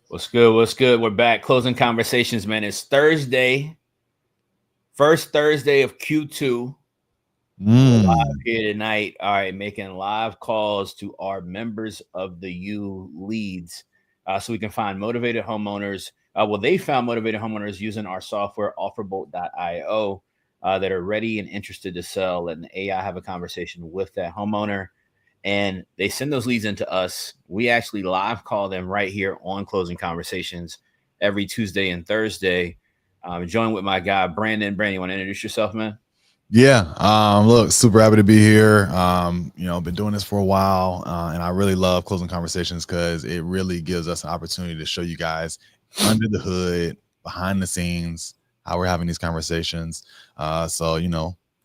What's good? What's good? We're back. Closing conversations, man. It's Thursday, first Thursday of Q2. We're live Mm. here tonight. All right, making live calls to our members of the U leads so we can find motivated homeowners. They found motivated homeowners using our software, offerbolt.io, that are ready and interested to sell. Letting the AI have a conversation with that homeowner. And they send those leads into us. We actually live call them right here on Closing Conversations every Tuesday and Thursday. Join with my guy, Brandon. Brandon, you want to introduce yourself, man? Yeah. Look, super happy to be here. Been doing this for a while, and I really love closing conversations because it really gives us an opportunity to show you guys under the hood, behind the scenes, how we're having these conversations. So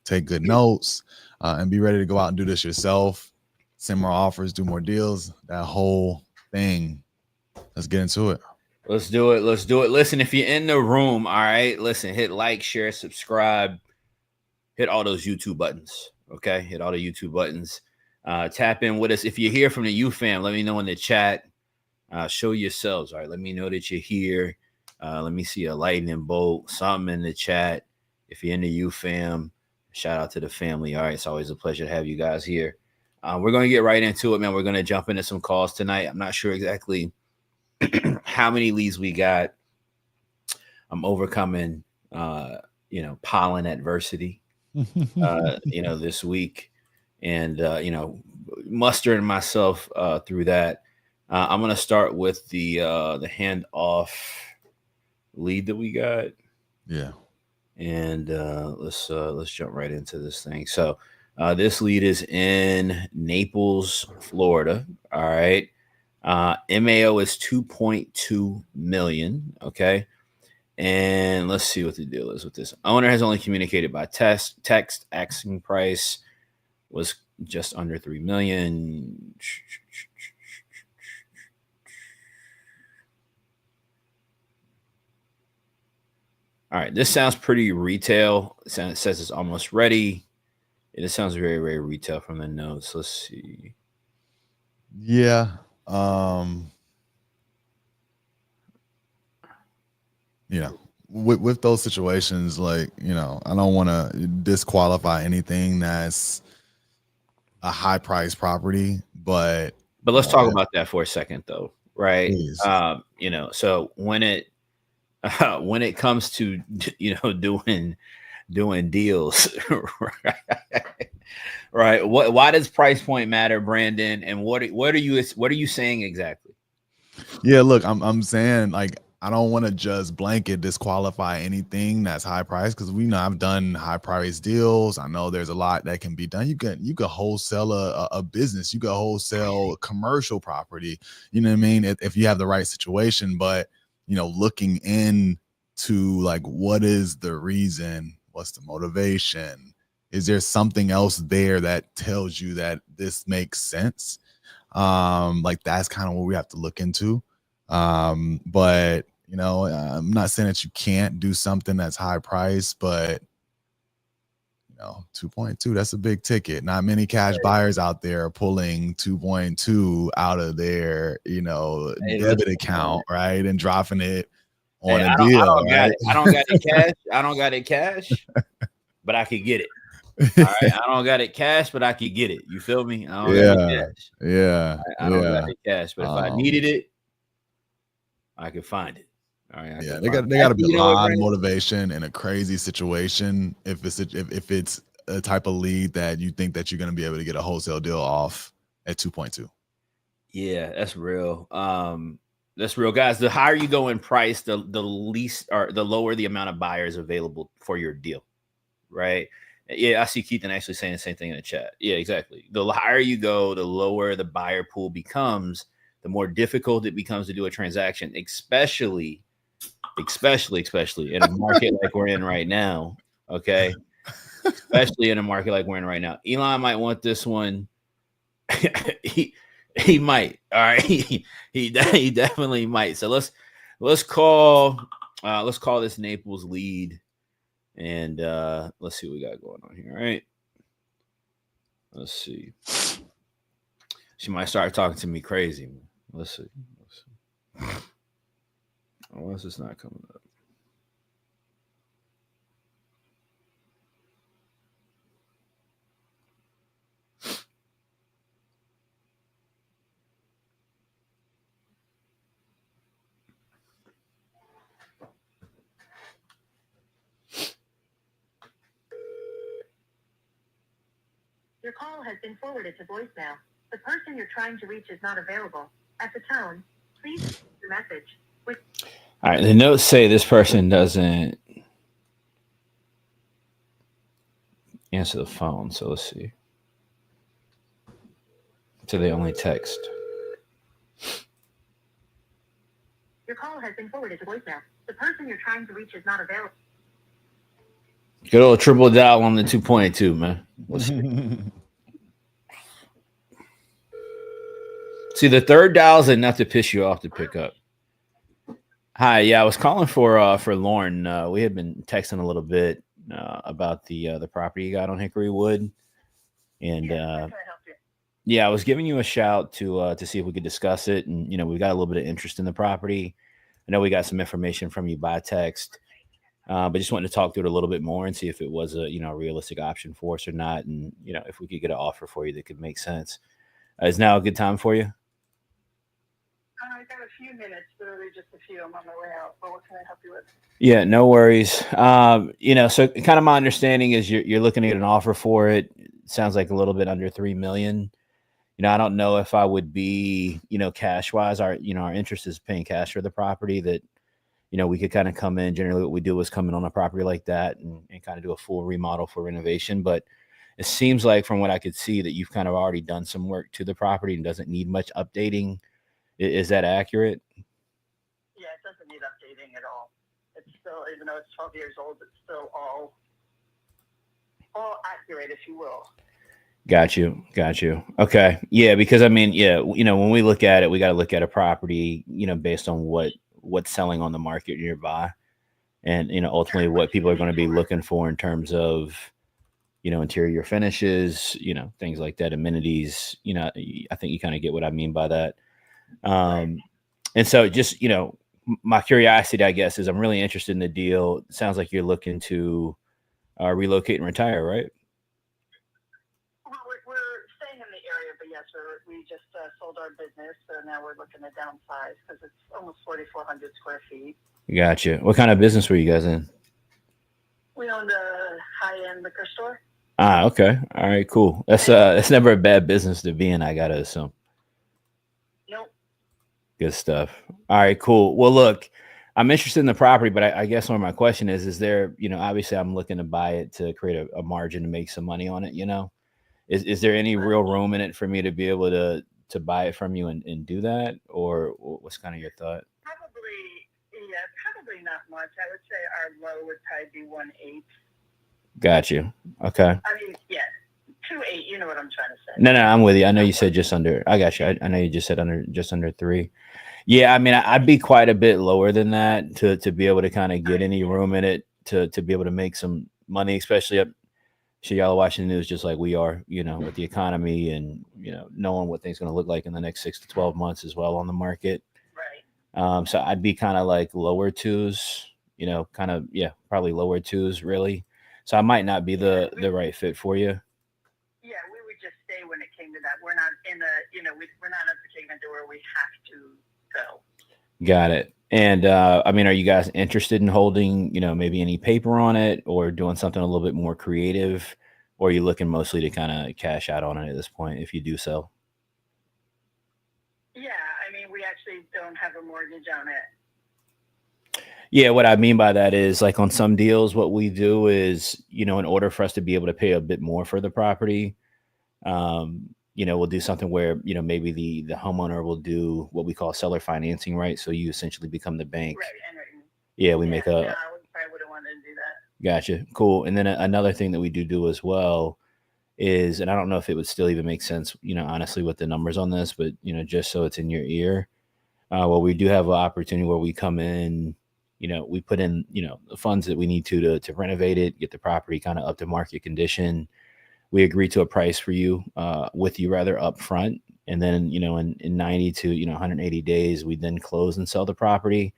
take good notes, and be ready to go out and do this yourself. Send more offers, do more deals, that whole thing. Let's get into it. Let's do it. Let's do it. Listen, if you're in the room, all right, listen, hit like, share, subscribe, hit all those YouTube buttons. Okay. Hit all the YouTube buttons. Tap in with us. If you're here from the U fam, let me know in the chat. Show yourselves. All right. Let me know that you're here. Let me see a lightning bolt, something in the chat. If you're in the U fam, shout out to the family. All right. It's always a pleasure to have you guys here. We're going to get right into it, man. We're going to jump into some calls tonight. I'm not sure exactly how many leads we got. I'm overcoming, pollen adversity, this week, and mustering myself through that. I'm gonna start with the handoff lead that we got, Yeah. and let's jump right into this thing. So this lead is in Naples, Florida. All right. MAO is 2.2 million. Okay. And let's see what the deal is with this. Owner has only communicated by text. Asking price was just under 3 million. All right, this sounds pretty retail. It says it's almost ready. It sounds very, very retail from the notes. Let's see. Yeah. Um, you know, with those situations, like, I don't want to disqualify anything that's a high price property, but But you let's know, talk eh, about that for a second, though, right? please. So when it comes to doing deals, right? Right. Why does price point matter, Brandon? And what are you saying exactly? Yeah, look, I'm saying, like, I don't want to just blanket disqualify anything that's high price because we know I've done high price deals. I know there's a lot that can be done. You could wholesale a business, you could wholesale commercial property. You know what I mean? If you have the right situation, but looking into, like, what is the reason? What's the motivation? Is there something else there that tells you that this makes sense? Like, that's kind of what we have to look into. But I'm not saying that you can't do something that's high price, but 2.2, that's a big ticket. Not many cash buyers out there are pulling 2.2 out of their Hey, debit listen, man. account, right, and dropping it Hey, on a I deal, don't got right? it. I don't got it cash. I don't got it cash, but I could get it. All right. I don't got it cash, but I could get it. You feel me? I don't got it Yeah, cash. yeah, All right? I don't got yeah. it cash, but if I um needed it, I could find it. All right. I Yeah, could they find got it. they got to be Actually, a you know what, lot of Brandon? motivation in a crazy situation. If it's a type of lead that you think that you're going to be able to get a wholesale deal off at 2.2. Yeah, that's real. That's real, guys. The higher you go in price, the least or the lower the amount of buyers available for your deal, right? Yeah, I see Keith actually saying the same thing in the chat. Yeah, exactly. The higher you go, the lower the buyer pool becomes, the more difficult it becomes to do a transaction, especially in a market like we're in right now. Okay, especially in a market like we're in right now. Elon might want this one. he he might. All right, he definitely might. So let's call let's call this Naples lead, and let's see what we got going on here. All right, let's see. She might start talking to me crazy. Let's see. Why is this not coming up? Your call has been forwarded to voicemail. The person you're trying to reach is not available. At the tone, please leave your message. All right, the notes say this person doesn't answer the phone, so let's see. So they only text. Your call has been forwarded to voicemail. The person you're trying to reach is not available. Good old triple dial on the 2.2, man. Let's see. See, the third dial is enough to piss you off to pick up. Hi, yeah, I was calling for Lauren. We had been texting a little bit about the property you got on Hickory Wood, and How can I help you? yeah, I was giving you a shout to see if we could discuss it. And we got a little bit of interest in the property. I know we got some information from you by text, but just wanted to talk through it a little bit more and see if it was a a realistic option for us or not, and if we could get an offer for you that could make sense. Is now a good time for you? I got a few minutes, literally just a few. I'm on my way out. But what can I help you with? Yeah, no worries. So kind of my understanding is you're looking at an offer for it. Sounds like a little bit under 3 million. I don't know if I would be, cash wise. Our interest is paying cash for the property that, we could kind of come in. Generally, what we do is come in on a property like that and kind of do a full remodel for renovation. But it seems like from what I could see that you've kind of already done some work to the property and doesn't need much updating. Is that accurate? Yeah, it doesn't need updating at all. It's still, even though it's 12 years old, it's still all accurate, if you will. Got you. Okay. Yeah, because I mean, yeah, when we look at it, we got to look at a property, based on what's selling on the market nearby, and ultimately what people are going to be looking for in terms of, interior finishes, things like that, amenities. I think you kind of get what I mean by that. And so just, my curiosity, I guess, is I'm really interested in the deal. It sounds like you're looking to relocate and retire, right? Well, we're staying in the area, but yes, we just sold our business, so now we're looking to downsize because it's almost 4,400 square feet. Gotcha. What kind of business were you guys in? We owned a high-end liquor store. Ah, okay. All right, cool. That's never a bad business to be in, I gotta assume. Nope. Good stuff. All right, cool. Well, look, I'm interested in the property, but I guess one of my question is there, obviously I'm looking to buy it to create a margin to make some money on it, Is there any real room in it for me to be able to buy it from you and do that? Or what's kind of your thought? Probably not much. I would say our low would probably be 1.8. Got you. Okay. I mean, yeah, 2.8. You know what I'm trying to say. No, I'm with you. I know you said just under. I got you. I know you just said just under 3. Yeah, I mean, I'd be quite a bit lower than that to be able to kind of get any room in it to be able to make some money, especially up. Sure, y'all are watching the news just like we are, with the economy and knowing what things going to look like in the next 6 to 12 months as well on the market. Right. So I'd be kind of like lower 2s, probably lower 2s really. So I might not be the right fit for you. Yeah, we would just stay when it came to that. We're not in we're not advocating to where we have to go. Got it. And I mean, are you guys interested in holding, maybe any paper on it or doing something a little bit more creative? Or are you looking mostly to kind of cash out on it at this point if you do sell? Yeah, I mean, we actually don't have a mortgage on it. Yeah, what I mean by that is like on some deals, what we do is, in order for us to be able to pay a bit more for the property, we'll do something where, maybe the homeowner will do what we call seller financing, right? So you essentially become the bank. Right. Yeah, we make a. No, I probably wouldn't want to do that. Gotcha. Cool. And then another thing that we do as well is, and I don't know if it would still even make sense, honestly, with the numbers on this, but, just so it's in your ear, well, we do have an opportunity where we come in, we put in, the funds that we need to renovate it, get the property kind of up to market condition. We agree to a price for you, with you rather upfront. And then, in 90 to, 180 days, we then close and sell the property.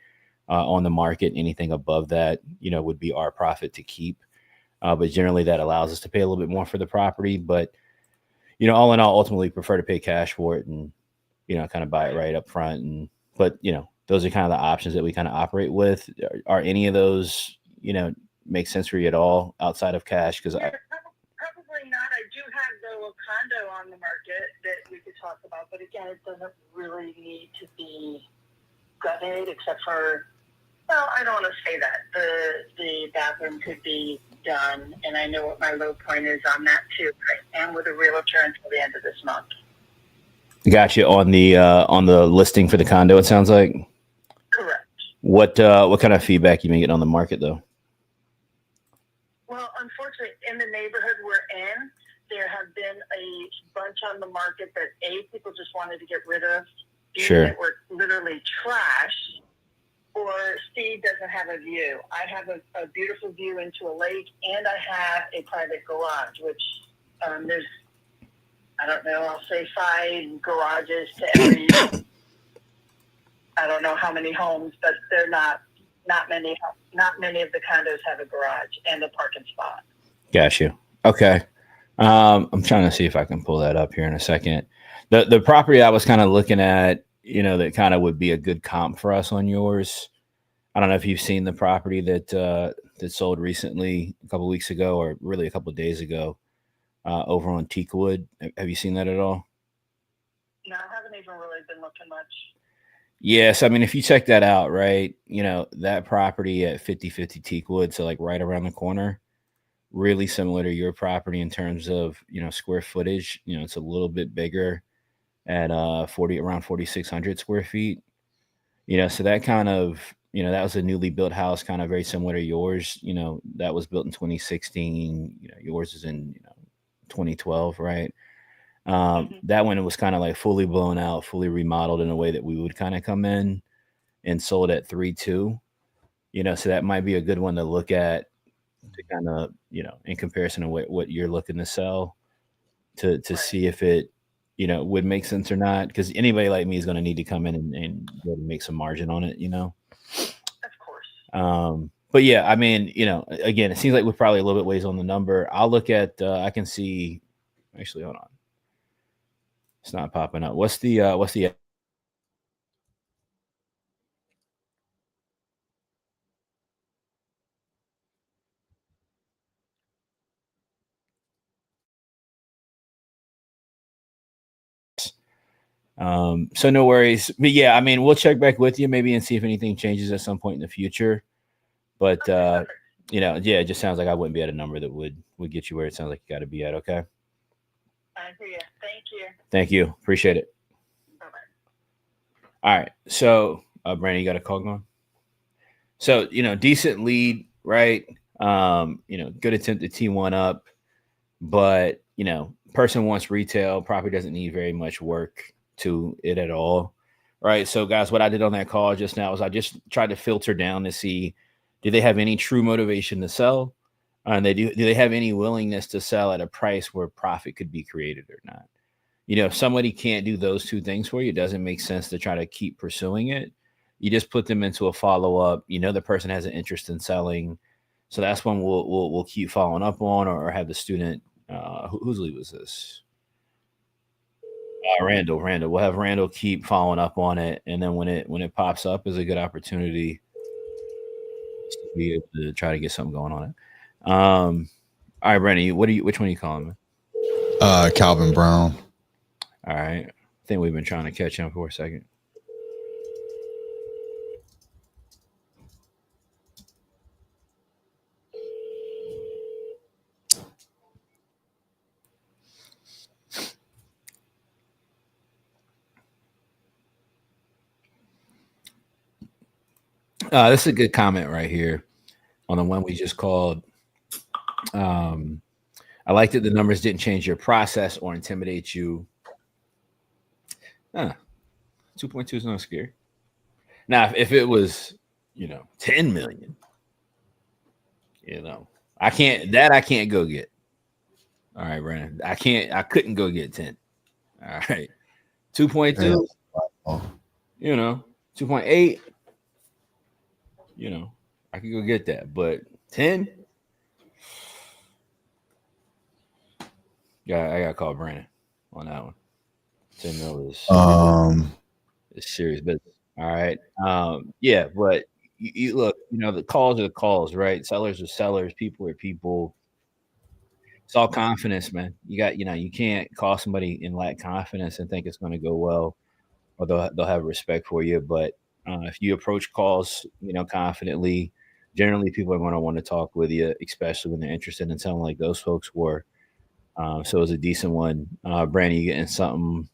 on the market. Anything above that, would be our profit to keep. But generally, that allows us to pay a little bit more for the property. But all in all, ultimately prefer to pay cash for it and kind of buy it right up front. But those are kind of the options that we kind of operate with. Are any of those make sense for you at all outside of cash? Because probably not. I do have though a condo on the market that we could talk about, but again, it doesn't really need to be gutted, except for, well, I don't want to say that the bathroom could be done, and I know what my low point is on that too. I am with a realtor until the end of this month. Got you on the listing for the condo. It sounds like. Correct. What kind of feedback you been getting on the market though? Well, unfortunately, in the neighborhood we're in, there have been a bunch on the market that people just wanted to get rid of. Sure. That were literally trash, or C doesn't have a view. I have a beautiful view into a lake, and I have a private garage, which there's, I don't know, I'll say 5 garages to every, I don't know how many homes, but they're not many of the condos have a garage and a parking spot. Got you. Okay. I'm trying to see if I can pull that up here in a second. The property I was kind of looking at, that kind of would be a good comp for us on yours. I don't know if you've seen the property that sold recently a couple of weeks ago, or really a couple of days ago, over on Teakwood. Have you seen that at all? No, I haven't even really been looking much. Yes. I mean, if you check that out, right, that property at 5050 Teakwood, so like right around the corner, really similar to your property in terms of, square footage. It's a little bit bigger at around 4,600 square feet. So that kind of, that was a newly built house, kind of very similar to yours. That was built in 2016. Yours is in 2012, right? That one, it was kind of like fully blown out, fully remodeled in a way that we would kind of come in and sold at 3.2. So that might be a good one to look at, to kind of, in comparison to what you're looking to sell, to see if it, would make sense or not. Because anybody like me is going to need to come in and be able to make some margin on it, Of course. But yeah, I mean, again, it seems like we're probably a little bit ways on the number. I'll look at, I can see, actually, hold on. It's not popping up. What's the so no worries. But yeah, I mean, we'll check back with you maybe and see if anything changes at some point in the future. But yeah, it just sounds like I wouldn't be at a number that would get you where it sounds like you got to be at. Okay. I hear you. Thank you. Thank you. Appreciate it. Bye-bye. All right. So, Brandon, you got a call going? So, decent lead, right? Good attempt to tee one up, but, person wants retail, property doesn't need very much work to it at all. Right. So, guys, what I did on that call just now is I just tried to filter down to see, do they have any true motivation to sell? And do they have any willingness to sell at a price where profit could be created or not? If somebody can't do those two things for you, it doesn't make sense to try to keep pursuing it. You just put them into a follow-up. The person has an interest in selling. So that's when we'll keep following up on, or have the student, whose lead was this? Randall. We'll have Randall keep following up on it. And then when it pops up, is a good opportunity to be able to try to get something going on it. All right, Brandon, which one are you calling me? Calvin Brown. All right. I think we've been trying to catch him for a second. This is a good comment right here on the one we just called. I like that the numbers didn't change your process or intimidate you. 2.2 is not scary. Now, if it was, 10 million, I can't go get. All right, Brandon. I couldn't go get 10. All right. 2.2, 2.8. you know, I could go get that. But 10, yeah, I got to call Brandon on that one. 10 mil is serious business. All right. Yeah, but you look, the calls are the calls, right? Sellers are sellers, people are people. It's all confidence, man. You can't call somebody and lack confidence and think it's going to go well, or they'll have respect for you. But if you approach calls, confidently, generally people are going to want to talk with you, especially when they're interested in something like those folks were. So it was a decent one. Brandon, you getting something?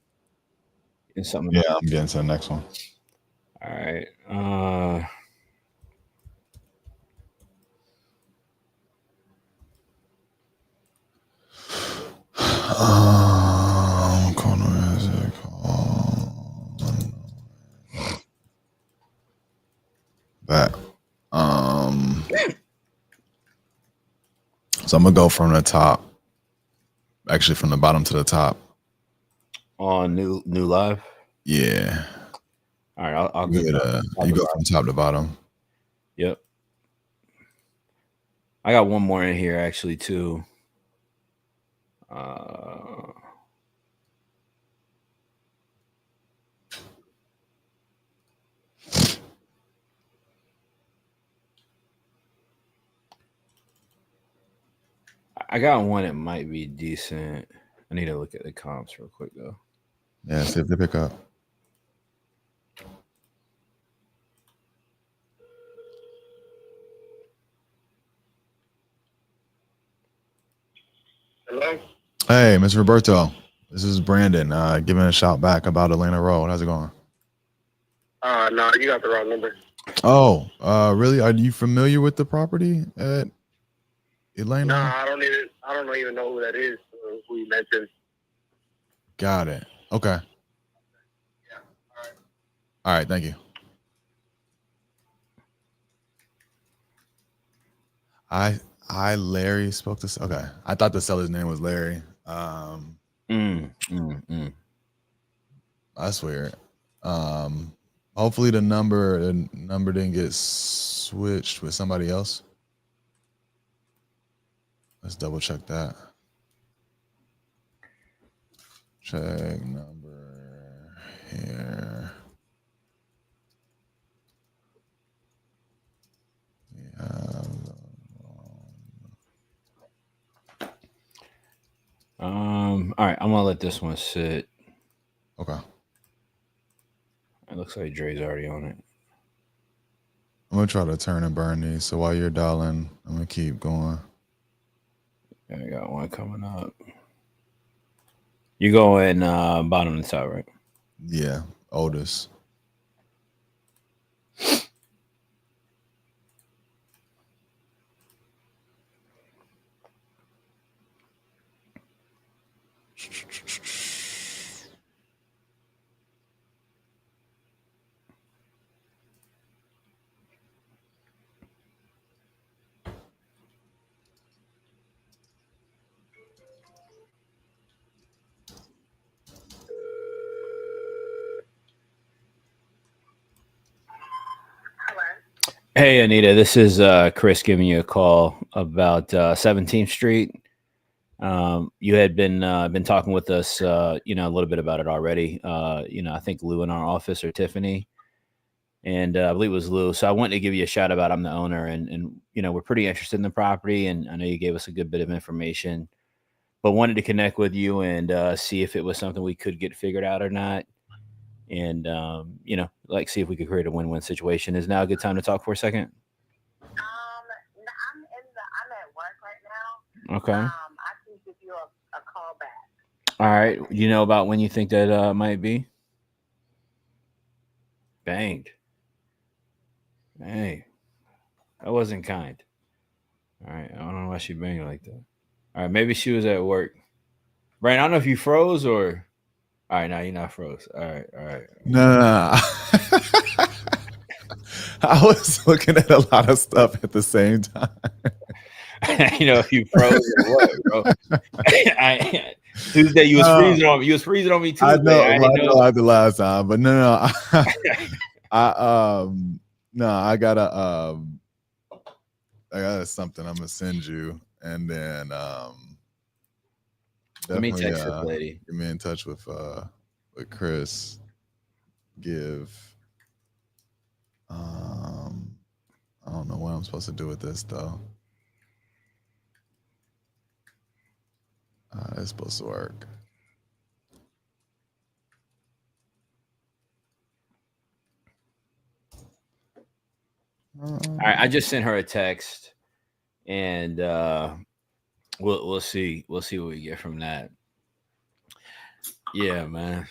Yeah, I'm getting to the next one. All right. That. So I'm gonna go from the top. Actually, from the bottom to the top. On new live. Yeah. All right. I'll you go from top to bottom. Yep. I got one more in here actually too. I got one that might be decent. I need to look at the comps real quick though. Yeah, see if they pick up. Hello? Hey, Mr. Roberto. This is Brandon giving a shout back about Atlanta Road. How's it going? No, you got the wrong number. Oh, really? Are you familiar with the property at Atlanta? No, I don't even know who that is, who you mentioned. Got it. Okay. Yeah. All right. All right. Thank you. Larry spoke to. Okay, I thought the seller's name was Larry. That's weird. Hopefully the number didn't get switched with somebody else. Let's double check that. Check number here. Yeah. All right, I'm gonna let this one sit. Okay. It looks like Dre's already on it. I'm gonna try to turn and burn these. So while you're dialing, I'm gonna keep going. Yeah, I got one coming up. You going bottom to top, right? Yeah, Otis. Hey, Anita, this is Chris giving you a call about 17th Street. You had been talking with us, a little bit about it already. I think Lou in our office or Tiffany, and I believe it was Lou. So I wanted to give you a shout out. I'm the owner, and we're pretty interested in the property, and I know you gave us a good bit of information, but wanted to connect with you and see if it was something we could get figured out or not. And, see if we could create a win-win situation. Is now a good time to talk for a second? I'm at work right now. Okay. I can give you a call back. All right. You know about when you think that might be? Banged. Hey, that wasn't kind. All right. I don't know why she banged like that. All right. Maybe she was at work. Brian, I don't know if you froze or... All right, now you're not froze. All right. No. I was looking at a lot of stuff at the same time. If you froze or what, bro? Tuesday, you was freezing on me. You was freezing on me Tuesday. I know the last time, but no. No, I got something I'm gonna send you, and then Let me definitely text this lady. get me in touch with Chris. I don't know what I'm supposed to do with this though. It's supposed to work. All right, I just sent her a text, and we'll see what we get from that. Yeah, man.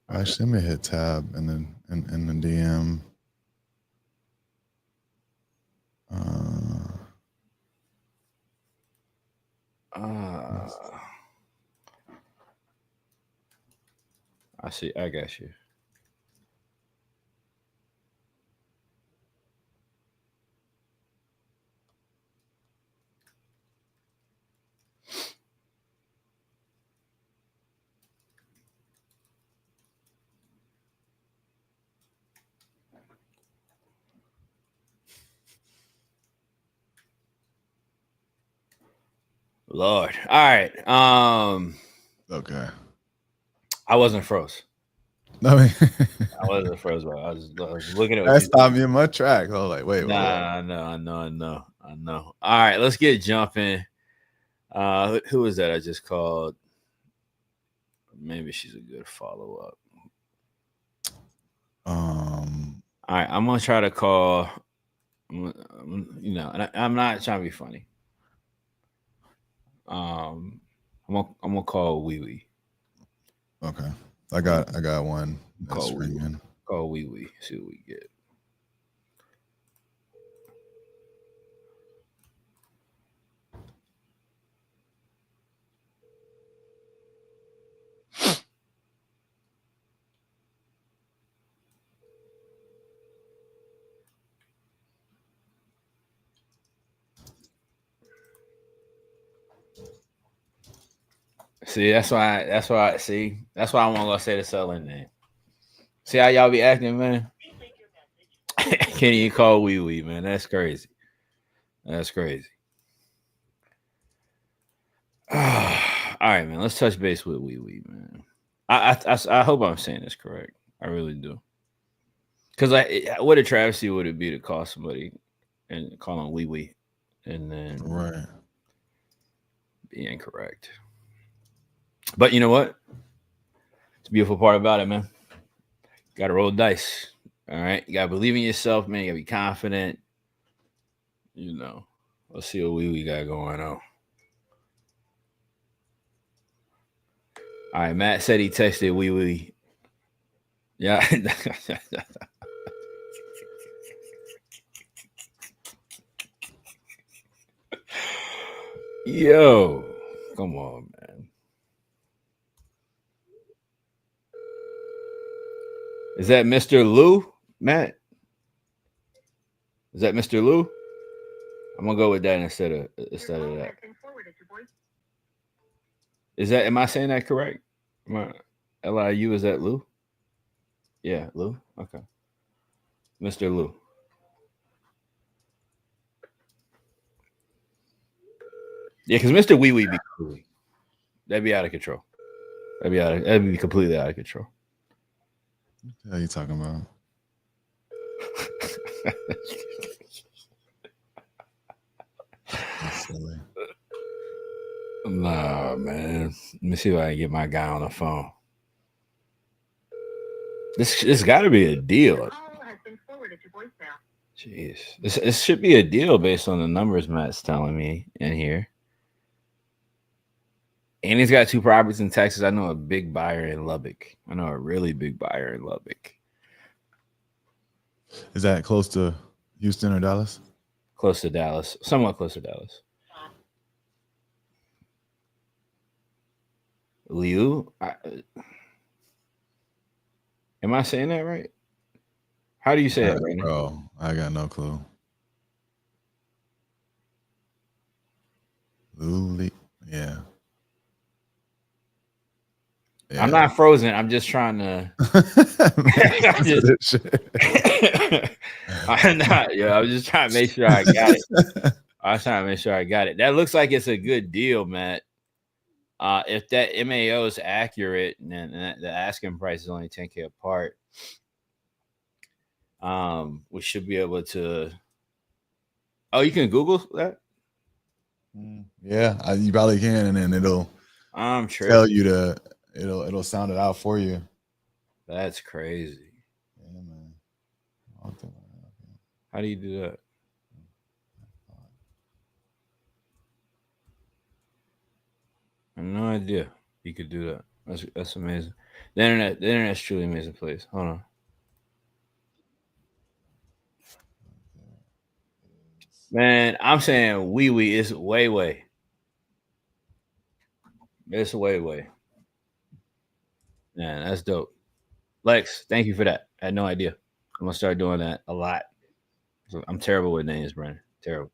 Actually, let me hit tab and then in the DM. I see. I got you. Lord. All right. Okay. I wasn't froze. I mean, I wasn't froze, bro. I was looking at what that you stopped me in my tracks. I was like, wait, Nah, I know. All right, let's get jumping. Who is that I just called? Maybe she's a good follow up. All right, I'm gonna try to call. And I'm not trying to be funny. I'm gonna call Wee Wee. Okay, I got one that's Call ringing. Call Wee Wee. See what we get. See, that's why I want to say the selling name. See how y'all be acting, man. Can't even call Wee Wee, man. That's crazy. That's crazy. All right, man. Let's touch base with Wee Wee, man. I hope I'm saying this correct. I really do. Because what a travesty would it be to call somebody and call them Wee Wee, and then Right. be incorrect. But you know what? It's a beautiful part about it, man. Got to roll the dice. All right, you gotta believe in yourself, man. You gotta be confident. Let's see what we got going on. All right, Matt said he texted Wee Wee. Yeah. Yo, come on, man. Is that Mr. Lou, Matt? Is that Mr. Lou? I'm gonna go with that instead of that. Is that? Am I saying that correct? LIU, is that Lou? Yeah, Lou. Okay, Mr. Lou. Yeah, because Mr. Wee Wee be cool. That'd be out of control. That'd be completely out of control. What are you talking about? That's silly. Nah, man. Let me see if I can get my guy on the phone. This got to be a deal. Jeez, this should be a deal based on the numbers Matt's telling me in here. And he's got 2 properties in Texas. I know a big buyer in Lubbock. I know a really big buyer in Lubbock. Is that close to Houston or Dallas? Close to Dallas. Somewhat close to Dallas. Liu? Am I saying that right? How do you say that, Brandon? Bro, I got no clue. Luli, yeah. Yeah. I'm not frozen. I'm just trying to. I'm not. Yeah, I was just trying to make sure I got it. I was trying to make sure I got it. That looks like it's a good deal, Matt. If that MAO is accurate, and the asking price is only 10K apart, we should be able to. Oh, you can Google that. Yeah, you probably can, and then it'll I'm sure tell you it'll sound it out for you. That's crazy. Yeah, man. How do you do that? I have no idea you could do that. That's amazing. The internet's truly amazing place. Hold on. Man, I'm saying wee is way. It's way. Man, that's dope. Lex, thank you for that. I had no idea. I'm gonna start doing that a lot. I'm terrible with names, Brandon. Terrible.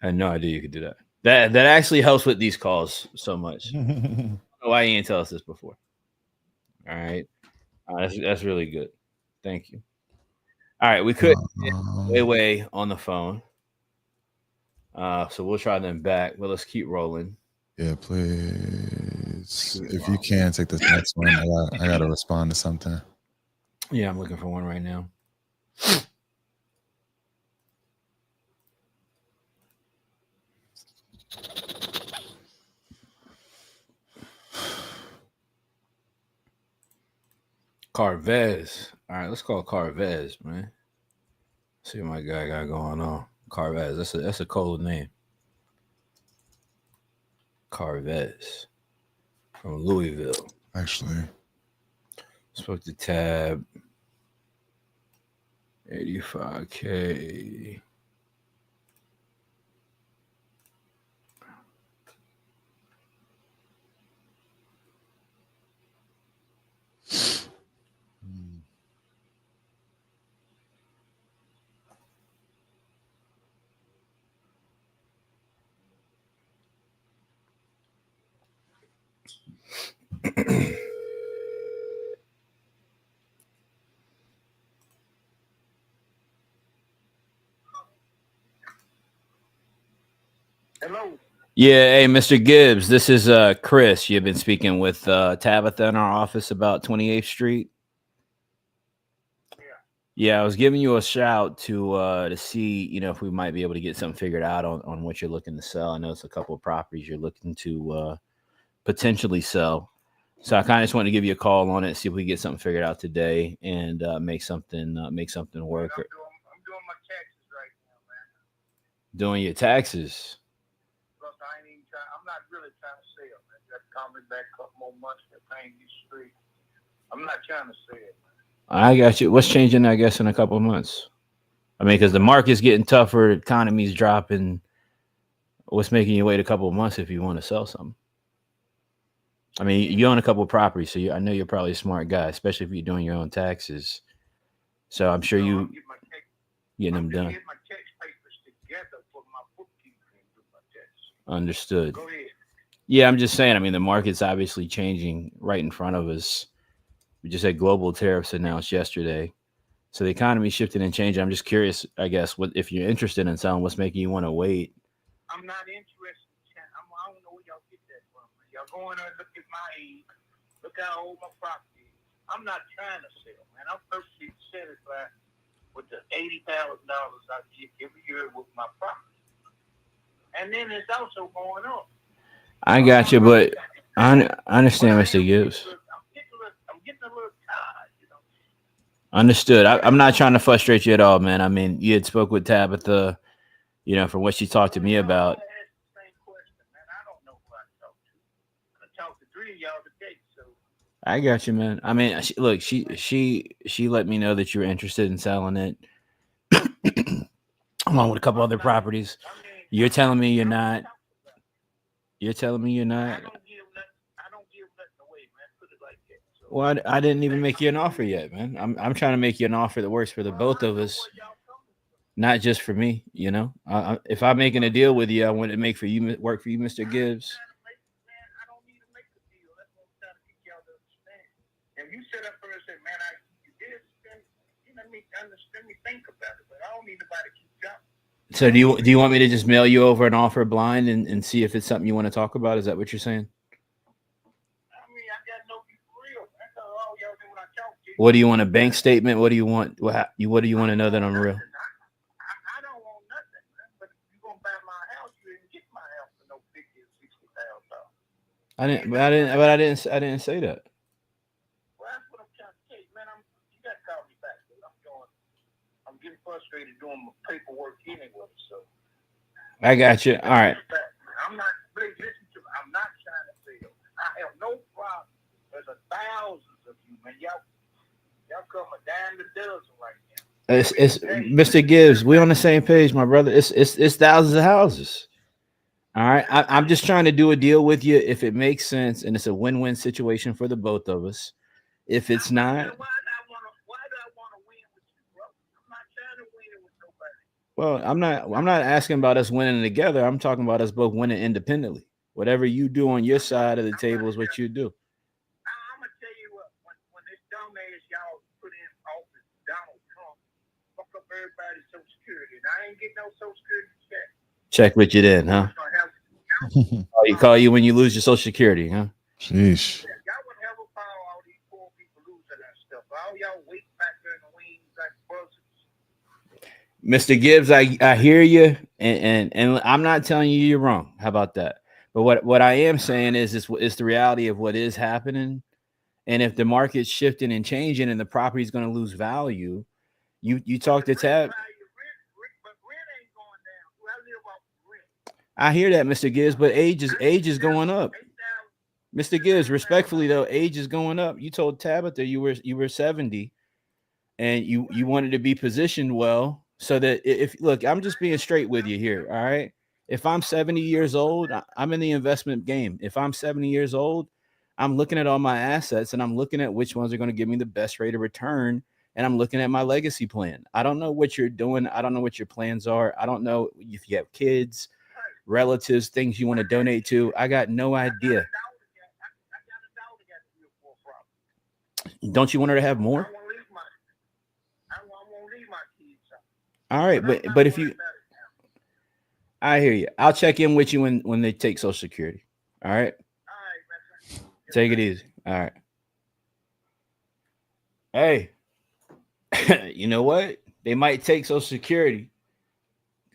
I had no idea you could do that. That actually helps with these calls so much. I don't know why you didn't tell us this before. All right. That's really good. Thank you. All right, we could get way on the phone. So we'll try them back, but let's keep rolling. Yeah, please. If you can take this next one, I gotta respond to something. Yeah, I'm looking for one right now. Carvez. All right, let's call Carvez, man. See what my guy got going on. Carvez. That's a cold name. Carvez from Louisville. Actually, Spoke to Tab. 85K. Hello. Yeah, hey, Mr. Gibbs, this is Chris. You've been speaking with Tabitha in our office about 28th Street. Yeah, I was giving you a shout to see, if we might be able to get something figured out on what you're looking to sell. I know it's a couple of properties you're looking to potentially sell. So I kind of just wanted to give you a call on it, see if we get something figured out today and make something work. I'm doing my taxes right now, man. Doing your taxes. Plus, I'm not really trying to sell, man. Just call me back a couple more months for paying these streets. I'm not trying to sell, man. I got you. What's changing, I guess, in a couple of months? I mean, because the market's getting tougher, economy's dropping. What's making you wait a couple of months if you want to sell something? I mean, you own a couple of properties, so I know you're probably a smart guy, especially if you're doing your own taxes. So I'm sure you getting them done. Get my tax papers together for my bookkeeper and do my taxes. Understood. Go ahead. Yeah, I'm just saying. I mean, the market's obviously changing right in front of us. We just had global tariffs announced yesterday, so the economy's shifting and changing. I'm just curious, I guess, what if you're interested in selling? What's making you want to wait? I'm not interested. I don't know where y'all get that from. Y'all going there, look at my age, look how old my property is. I'm not trying to sell, man. I'm perfectly satisfied with the $80,000 I get every year with my property. And then it's also going up. I got you, but I understand, Mr. Gibbs. I'm getting a little tired, Understood. I'm not trying to frustrate you at all, man. I mean, you had spoke with Tabitha, for what she talked to me about. I asked the same question, man. I don't know who I talked to. I talked to 3 of y'all today, so. I got you, man. I mean, look, she let me know that you were interested in selling it, along with a couple other properties. You're telling me you're not. You're telling me you're not. I don't give nothing away, man. Put it like that. So. Well, I didn't even make you an offer yet, man. I'm trying to make you an offer that works for the both of us, not just for me. If I'm making a deal with you, I want it to work for you, Mr. Gibbs. let me think about it. But I don't need nobody to keep jumping. So do you want me to just mail you over an offer blind and see if it's something you want to talk about? Is that what you're saying? I mean, I gotta know you for real. That's all y'all do when I talk to you. What do you want? A bank statement? What do you want? What do you want to know that I'm real? I don't want nothing, man. But if you gonna buy my house, you didn't get my house for no $50,000 or $60,000. I didn't say that. Well, that's what I'm trying to tell you, man. You gotta call me back, dude. I'm getting frustrated doing my paperwork anyway. So I got you. All right. I'm not. Please listen to me. I'm not trying to sell. I have no problem. There's thousands of you, man. Y'all come a dime a dozen right now. It's Mr. Gibbs. We on the same page, my brother. It's thousands of houses. All right. I'm just trying to do a deal with you if it makes sense and it's a win-win situation for the both of us. If it's not, Why do I want to win with you, bro? I'm not trying to win with nobody. well, I'm not asking about us winning together. I'm talking about us both winning independently. Whatever you do on your side of the table is what you do. I'm gonna tell you what. When this dumbass y'all put in office, Donald Trump, fuck up everybody's Social Security, and I ain't getting no Social Security check. Check what you did, huh? You call you when you lose your Social Security, huh? Sheesh. Y'all would never follow all these poor people losing that stuff. All y'all wait back there in the wings like buzzards. Mr. Gibbs, I hear you, and I'm not telling you you're wrong. How about that? But what I am saying is it's the reality of what is happening, and if the market's shifting and changing, and the property is going to lose value, you talk to Tab. I hear that, Mr. Gibbs, but age is going up. Mr. Gibbs, respectfully though, age is going up. You told Tabitha you were 70, and you wanted to be positioned well so that if look, I'm just being straight with you here. All right. If I'm 70 years old, I'm in the investment game. If I'm 70 years old, I'm looking at all my assets and I'm looking at which ones are going to give me the best rate of return. And I'm looking at my legacy plan. I don't know what you're doing. I don't know what your plans are. I don't know if you have kids, relatives, things you want to donate to. I got no idea. Don't you want her to have more? All right, but if you, I hear you. I'll check in with you when they take Social Security. All right. Take it easy. All right. Hey, you know what? They might take Social Security.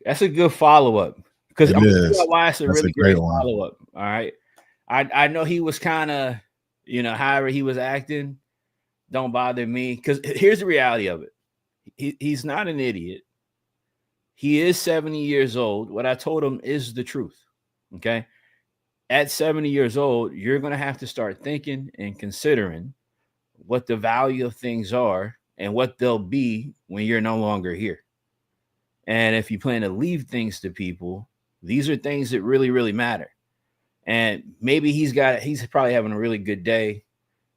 That's a good follow-up. Because I'm gonna tell you why it's a really great follow-up. All right. I know he was kind of, however he was acting, don't bother me. Because here's the reality of it. He's not an idiot. He is 70 years old. What I told him is the truth. Okay. At 70 years old, you're going to have to start thinking and considering what the value of things are and what they'll be when you're no longer here. And if you plan to leave things to people, these are things that really, really matter. And maybe he's probably having a really good day,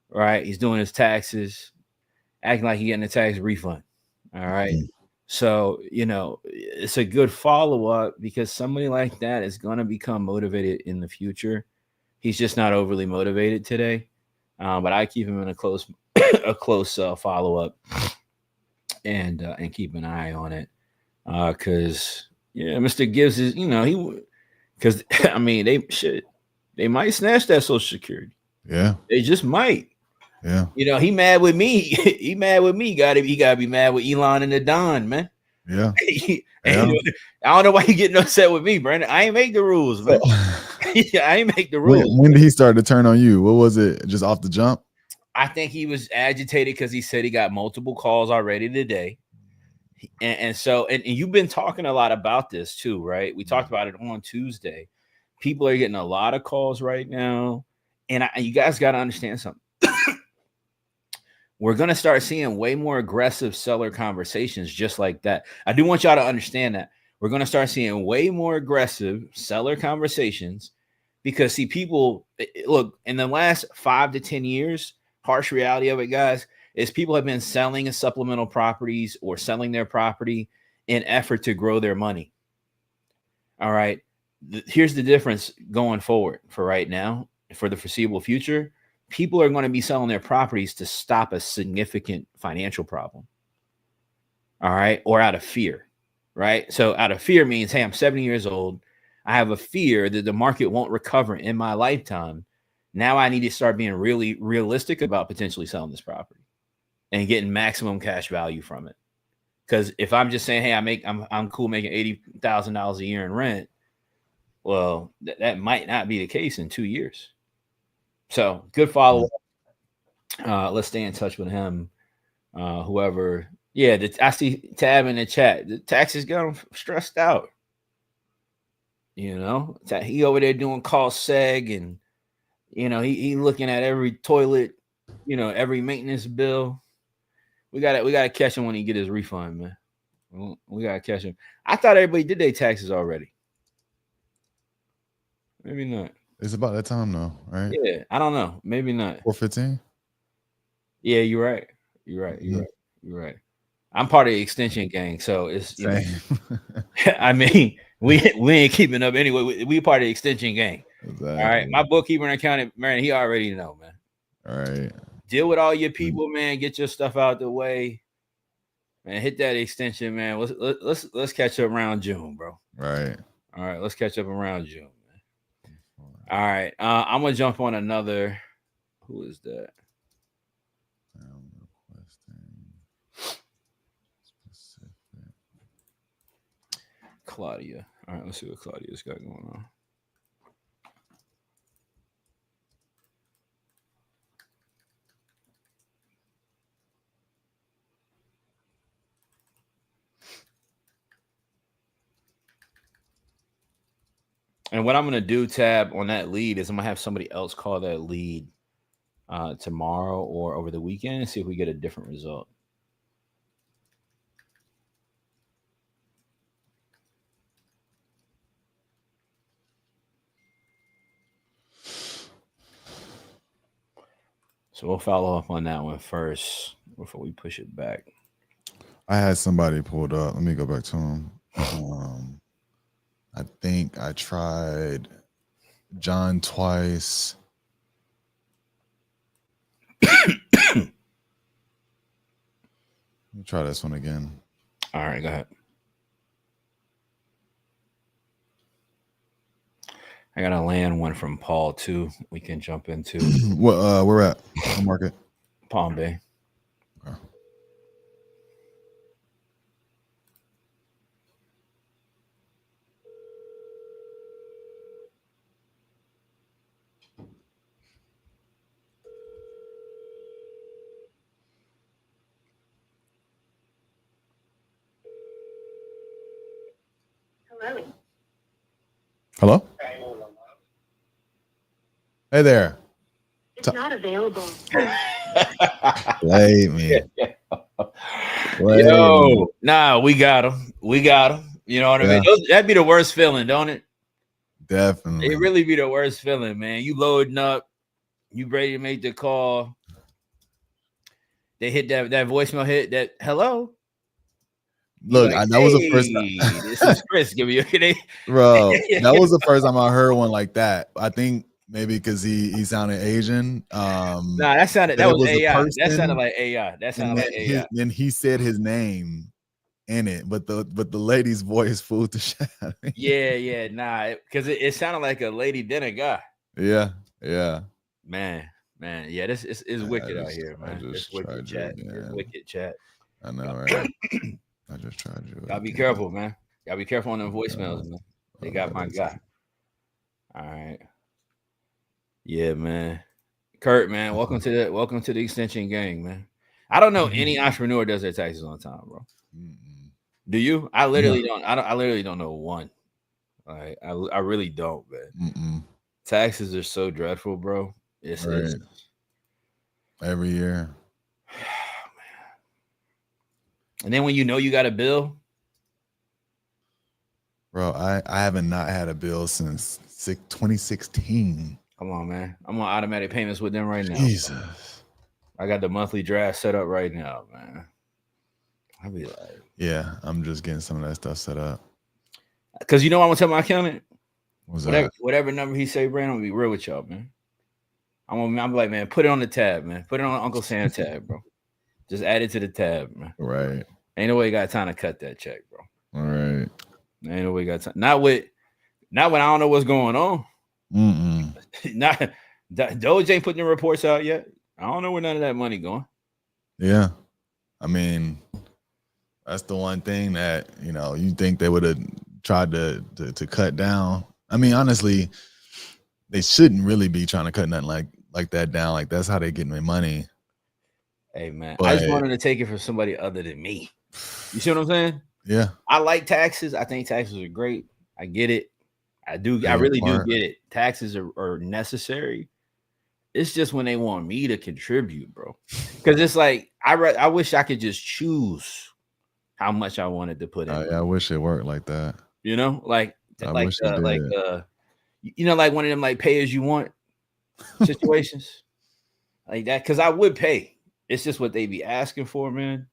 right? He's doing his taxes, acting like he's getting a tax refund. All right. So, it's a good follow-up because somebody like that is going to become motivated in the future. He's just not overly motivated today. But I keep him in a close follow-up and keep an eye on it. Because Mr. Gibbs is, because they might snatch that Social Security. Yeah, they just might. Yeah, he mad with me. He mad with me. He gotta be mad with Elon and the Don, man. Yeah. I don't know why you getting upset with me, Brandon. I ain't make the rules, man. I ain't make the rules. When did he start to turn on you? What was it? Just off the jump? I think he was agitated because he said he got multiple calls already today. And so you've been talking a lot about this too, right? We talked about it on Tuesday. People are getting a lot of calls right now. And you guys got to understand something. We're going to start seeing way more aggressive seller conversations just like that. I do want y'all to understand that. We're going to start seeing way more aggressive seller conversations because, see, people, look, in the last 5 to 10 years, harsh reality of it, guys, is people have been selling supplemental properties or selling their property in effort to grow their money. All right. Here's the difference going forward for right now, for the foreseeable future. People are going to be selling their properties to stop a significant financial problem. All right. Or out of fear. Right. So out of fear means, hey, I'm 70 years old. I have a fear that the market won't recover in my lifetime. Now I need to start being really realistic about potentially selling this property and getting maximum cash value from it. Because if I'm just saying, hey, I'm cool making $80,000 a year in rent, well, that might not be the case in 2 years. So good follow up. Let's stay in touch with him. Whoever, yeah, I see Tab in the chat. The taxes got him stressed out. You know, he over there doing cost seg, and you know he looking at every toilet, you know, every maintenance bill. We gotta catch him when he get his refund, man. We gotta catch him. I thought everybody did their taxes already. Maybe not. It's about that time though, right? Yeah, I don't know. Maybe not. 4:15. Yeah, you're right. You're right. I'm part of the extension gang, so it's you know, I mean, we ain't keeping up anyway. We part of the extension gang. Exactly. All right, my bookkeeper and accountant, man, he already know, man. All right. Deal with all your people, man. Get your stuff out the way, man. Hit that extension, man. Let's catch up around June, bro. Right. All right, let's catch up around June, man. All right, I'm gonna jump on another. Who is that? Claudia. All right, let's see what Claudia's got going on. And what I'm going to do, Tab, on that lead is I'm going to have somebody else call that lead tomorrow or over the weekend and see if we get a different result. So we'll follow up on that one first before we push it back. I had somebody pulled up. Let me go back to him. I think I tried John twice. Let me try this one again. All right, go ahead. I got to land one from Paul too. We can jump into. What? Where at? What market? Palm Bay. Okay. Hello? Hey there. It's not available. Play me. Yo, nah, we got him. We got him. You know what I mean? That'd be the worst feeling, don't it? Definitely. It really be the worst feeling, man. You loading up, you ready to make the call. They hit that voicemail hit that hello. Look, like, that was the first time. This is Chris giving you Bro, that was the first time I heard one like that. I think maybe because he sounded Asian. Nah, that was AI. That sounded like AI. Then he said his name in it, but the lady's voice fooled the shit out of me. Yeah, nah, because it sounded like a lady then a guy. Yeah. Man, yeah, this is wicked out here, man. It's wicked chat. It's wicked chat. I know, right? I just tried you. Gotta be careful, man. Gotta be careful on them voicemails, man. They got my guy. All right. Yeah, man. Kurt, man, welcome to the extension gang, man. I don't know any entrepreneur does their taxes on time, bro. Do you? I literally don't. I literally don't know one. Like, I really don't, man. Taxes are so dreadful, bro. It's every year. And then when you know you got a bill, bro, I haven't not had a bill since 2016. Come on, man. I'm on automatic payments with them right now. Jesus. Bro. I got the monthly draft set up right now, man. I'll be like, yeah, I'm just getting some of that stuff set up. Because you know what I'm gonna tell my accountant? Whatever number he say, Brandon, I'm gonna be real with y'all, man. I'm like, man, put it on the tab, man. Put it on Uncle Sam tab, bro. Just add it to the tab, man. Right. Ain't no way you got time to cut that check, bro. All right. Ain't no way you got time. Not when I don't know what's going on. Not Doge ain't putting the reports out yet. I don't know where none of that money going. Yeah. I mean, that's the one thing that, you think they would have tried to cut down. I mean, honestly, they shouldn't really be trying to cut nothing like that down. Like, that's how they get their money. Hey, man, But I just wanted to take it from somebody other than me. You see what I'm saying? Yeah. I like taxes. I think taxes are great. I get it. I do. I really do get it. Taxes are necessary. It's just when they want me to contribute, bro. Because it's like I wish I could just choose how much I wanted to put in. I wish it worked like that. Like wish it did. Like one of them like pay as you want situations like that. Because I would pay. It's just what they be asking for, man.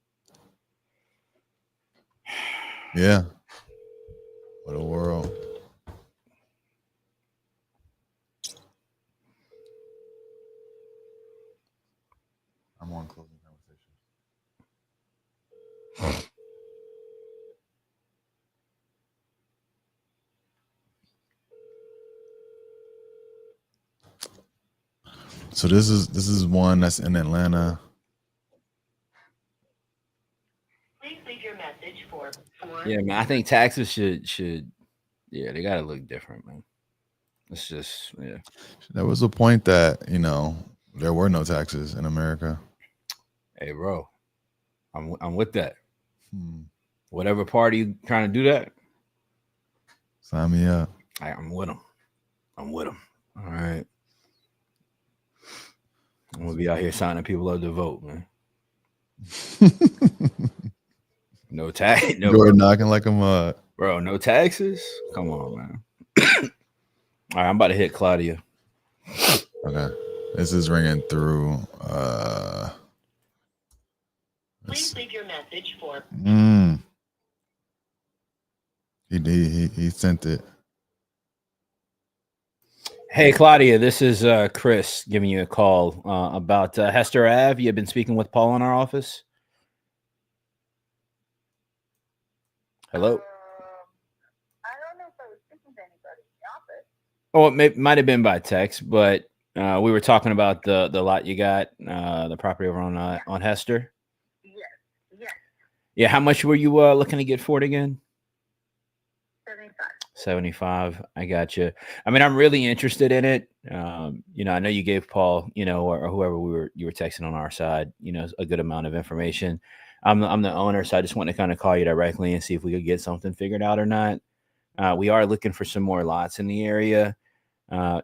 Yeah. What a world. I'm on closing conversation. So this is one that's in Atlanta. Please leave your message for. Yeah, man. I think taxes should they gotta look different, man. It's just There was a point that there were no taxes in America. Hey, bro, I'm with that. Whatever party trying to do that, sign me up. I'm with them. I'm with them. All right. I'm gonna be out here signing people up to vote, man. No tax. No, you're knocking like a mud, bro. No taxes. Come on, man. All right, I'm about to hit Claudia. Okay, this is ringing through. Please leave your message for. He sent it. Hey, Claudia, this is Chris giving you a call about Hester Ave. You've been speaking with Paul in our office. Hello. I don't know if I was speaking to anybody in the office. Oh, it might have been by text, but we were talking about the lot you got, the property over on Hester. Yes. Yeah, how much were you looking to get for it again? 75. I got you. I mean, I'm really interested in it. I know you gave Paul, or whoever you were texting on our side, a good amount of information. I'm the owner, so I just want to kind of call you directly and see if we could get something figured out or not. We are looking for some more lots in the area.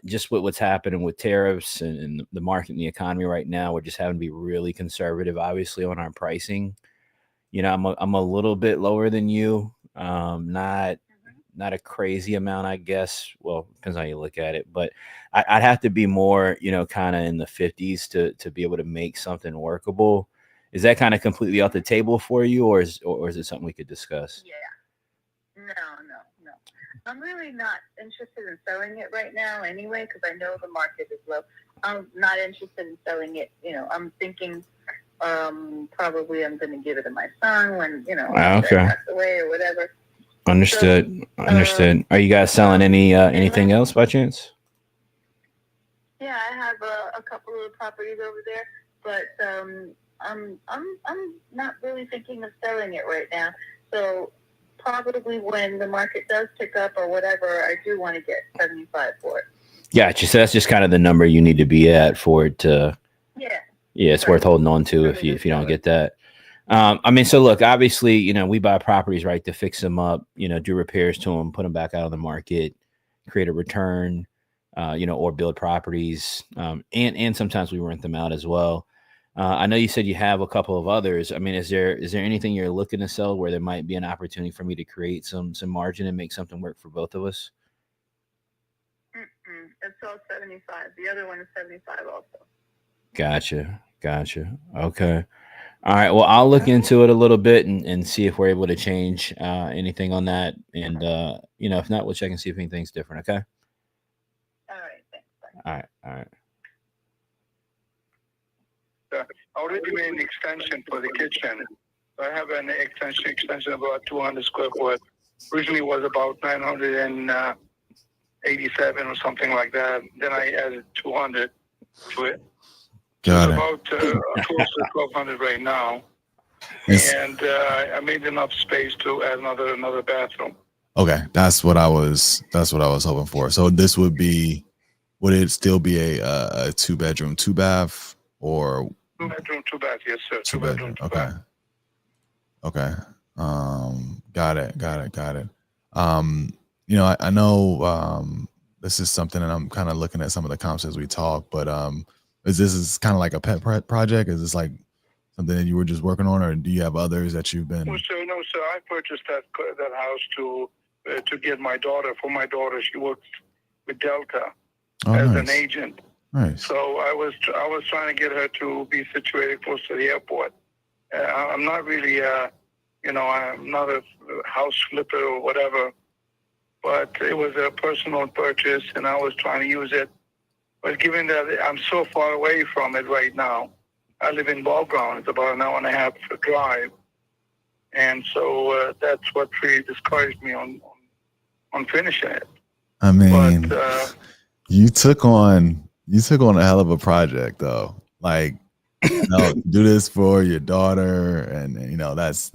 Just with what's happening with tariffs and the market and the economy right now, we're just having to be really conservative, obviously, on our pricing. I'm a little bit lower than you. Not a crazy amount, I guess. Well, depends on how you look at it, but I'd have to be more, kind of in the 50s to be able to make something workable. Is that kind of completely off the table for you, or is it something we could discuss? Yeah. No. I'm really not interested in selling it right now anyway, because I know the market is low. I'm not interested in selling it. I'm thinking probably I'm going to give it to my son when, I pass away or whatever. Understood. Are you guys selling anything else by chance? Yeah, I have a couple of properties over there, but I'm not really thinking of selling it right now. So probably when the market does pick up or whatever, I do want to get 75 for it. Gotcha. So that's just kind of the number you need to be at for it to. Yeah. Yeah, it's worth holding on to if you don't get that. So look, obviously, we buy properties, right, to fix them up, do repairs to them, put them back out on the market, create a return, or build properties. And sometimes we rent them out as well. I know you said you have a couple of others. I mean, is there anything you're looking to sell where there might be an opportunity for me to create some margin and make something work for both of us? It's all 75. The other one is 75 also. Gotcha. Okay. All right. Well, I'll look into it a little bit and see if we're able to change anything on that. And, if not, we'll check and see if anything's different. Okay. All right. Thanks. Bye. All right. I already made an extension for the kitchen. So I have an extension about 200 square foot. Originally was about 987 or something like that. Then I added 200 to it. Got It's it. about close to 1,200 right now. It's- And I made enough space to add another bathroom. okay, that's what I was hoping for. So this would it still be a 2-bedroom, 2-bath, or 2 bedroom, 2 bath, yes, sir. 2 bedroom? 2 Okay. bath. Okay. Got it. I know this is something, and I'm kind of looking at some of the comps as we talk, but is kind of like a pet project? Is this like something that you were just working on, or do you have others that you've been? Well, sir, no, sir. I purchased that house to get my daughter. For my daughter, she works with Delta as an agent. Nice. So I was trying to get her to be situated close to the airport. I'm not really, I'm not a house flipper or whatever, but it was a personal purchase, and I was trying to use it. But given that I'm so far away from it right now, I live in Ball Ground. It's about an hour and a half drive, and so that's what really discouraged me on finishing it. I mean, But you took on a hell of a project, though. Like, do this for your daughter, and that's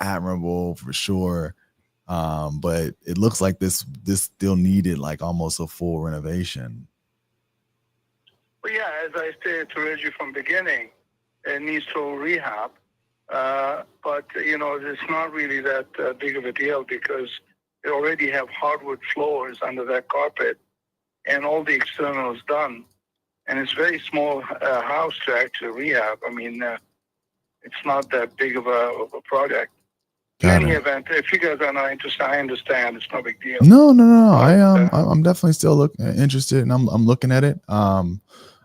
admirable for sure. But it looks like this still needed like almost a full renovation. Well, yeah, as I stated to Reggie from the beginning, it needs total rehab. But it's not really that big of a deal because they already have hardwood floors under that carpet, and all the external is done. And it's a very small house to actually rehab. I mean, it's not that big of a project. In any event, if you guys are not interested, I understand. It's no big deal. No. I'm definitely still interested, and I'm looking at it.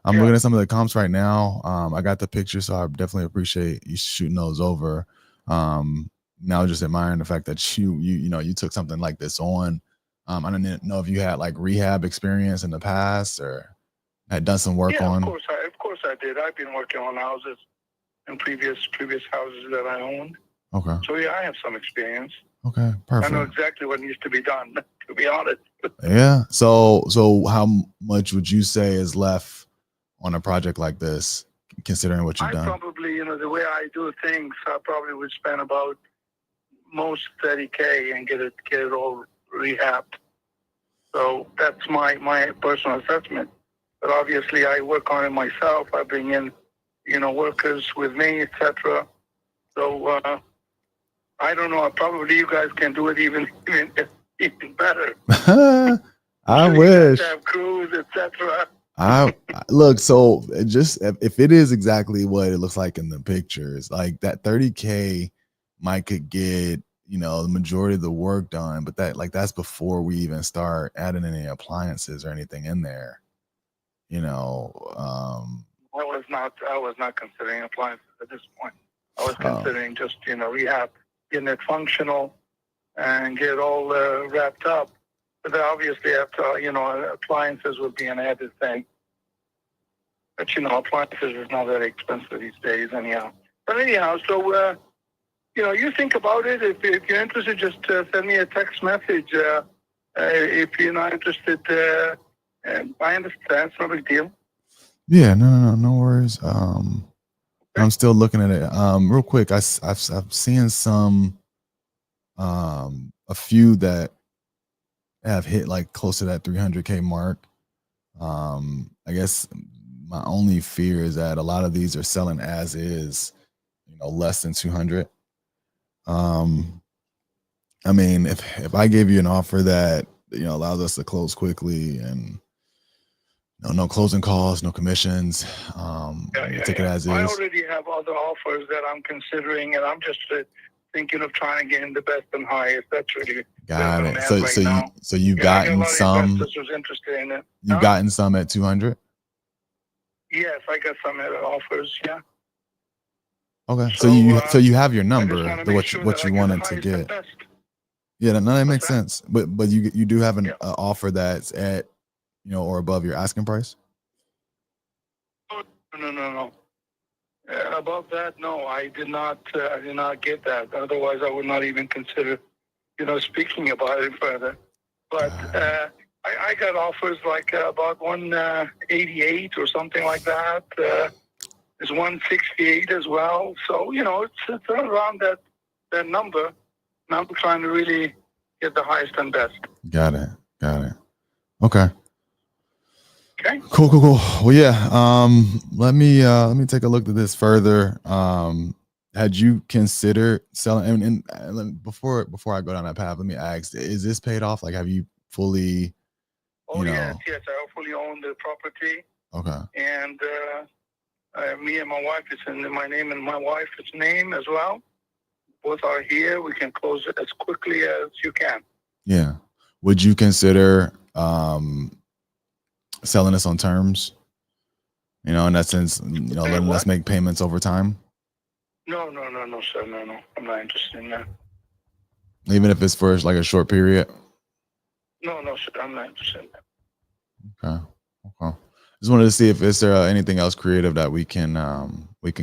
I'm looking at some of the comps right now. I got the picture, so I definitely appreciate you shooting those over. Now just admiring the fact that you took something like this on. I don't know if you had like rehab experience in the past or had done some work on. Of course I did. I've been working on houses in previous houses that I owned. Okay. So yeah, I have some experience. Okay, perfect. I know exactly what needs to be done, to be honest. Yeah. So how much would you say is left on a project like this, considering what you've done? I probably, the way I do things, I probably would spend about most $30K and get it all rehabbed. So that's my personal assessment. But obviously, I work on it myself. I bring in, workers with me, etc. So I don't know. Probably you guys can do it even better. I so wish. You have crews, etc. I look, so just if it is exactly what it looks like in the pictures, like that 30K might could get the majority of the work done, but that's before we even start adding any appliances or anything in there. I was not considering appliances at this point. I was considering just rehab, getting it functional, and get it all wrapped up. But then obviously, after appliances would be an added thing. But appliances is not that expensive these days, anyhow. But anyhow, so you think about it. If you're interested, just send me a text message. If you're not interested, I understand. It's no big deal. Yeah, no worries. I'm still looking at it. Real quick, I've seen some, a few that have hit like close to that 300K mark. I guess my only fear is that a lot of these are selling as is, less than 200. I mean, if I gave you an offer that allows us to close quickly and no closing costs, no commissions, take it as is. I already have other offers that I'm considering, and I'm just thinking of trying to get in the best and highest. That's really got it. So you've gotten some. Was interested in it. You've gotten some at 200. Yes, I got some offers. Yeah. Okay, so you have your number, what you wanted to get. Yeah, that makes sense. But you do have an offer that's at or above your asking price. No. Above that, no, I did not. I did not get that. Otherwise, I would not even consider, speaking about it further. But I got offers like about 188 or something like that. There's 168 as well. So it's around that number. And I'm trying to really get the highest and best. Got it. Okay. Okay. Cool. Well, yeah. Let me take a look at this further. Had you considered selling? And before I go down that path, let me ask: is this paid off? Like, have you fully? Oh yes. I fully own the property. Okay. And me and my wife, it's in my name and my wife's name as well. Both are here. We can close it as quickly as you can. Yeah. Would you consider selling this on terms? In that sense, letting us make payments over time. No, sir. No. I'm not interested in that. Even if it's for like a short period. No, sir. I'm not interested in that. Okay. Just wanted to see if is there anything else creative that we can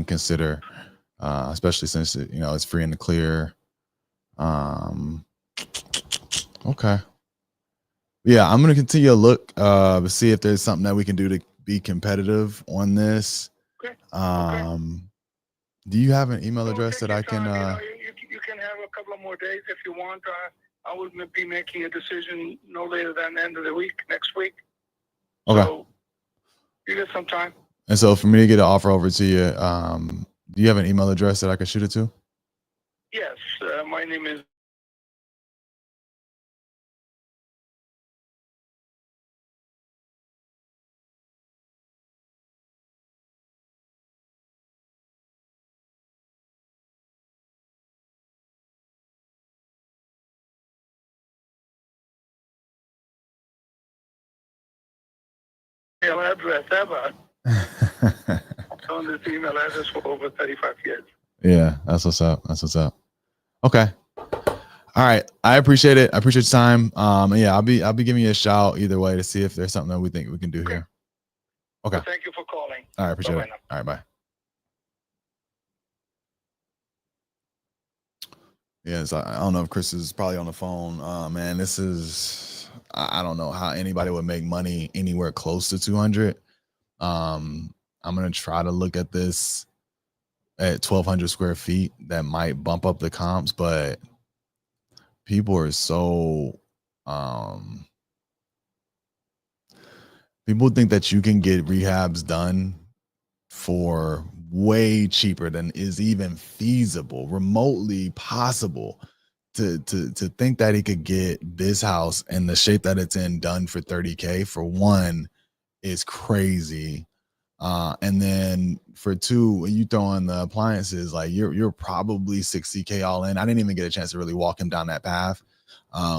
consider, especially since it's free and clear. Okay. Yeah, I'm gonna continue to look to see if there's something that we can do to be competitive on this. Okay. Do you have an email address that I can? You can have a couple of more days if you want. I will be making a decision no later than the end of the week, next week. Okay. So you get some time. And so for me to get an offer over to you, do you have an email address that I can shoot it to? Yes, my name is. Email address ever on this email address for over 35 years. Yeah, that's what's up. Okay. All right. I appreciate it. I appreciate your time. Yeah, I'll be giving you a shout either way to see if there's something that we think we can do here. Okay. Well, thank you for calling. All right, appreciate it. Now. All right, bye. Yes, I don't know if Chris is probably on the phone. Man, this is I don't know how anybody would make money anywhere close to 200. I'm gonna try to look at this at 1,200 square feet. That might bump up the comps, but people are so people think that you can get rehabs done for way cheaper than is even feasible, remotely possible. To think that he could get this house in the shape that it's in done for $30K for one is crazy. And then for two, when you throw in the appliances, like you're probably $60K all in. I didn't even get a chance to really walk him down that path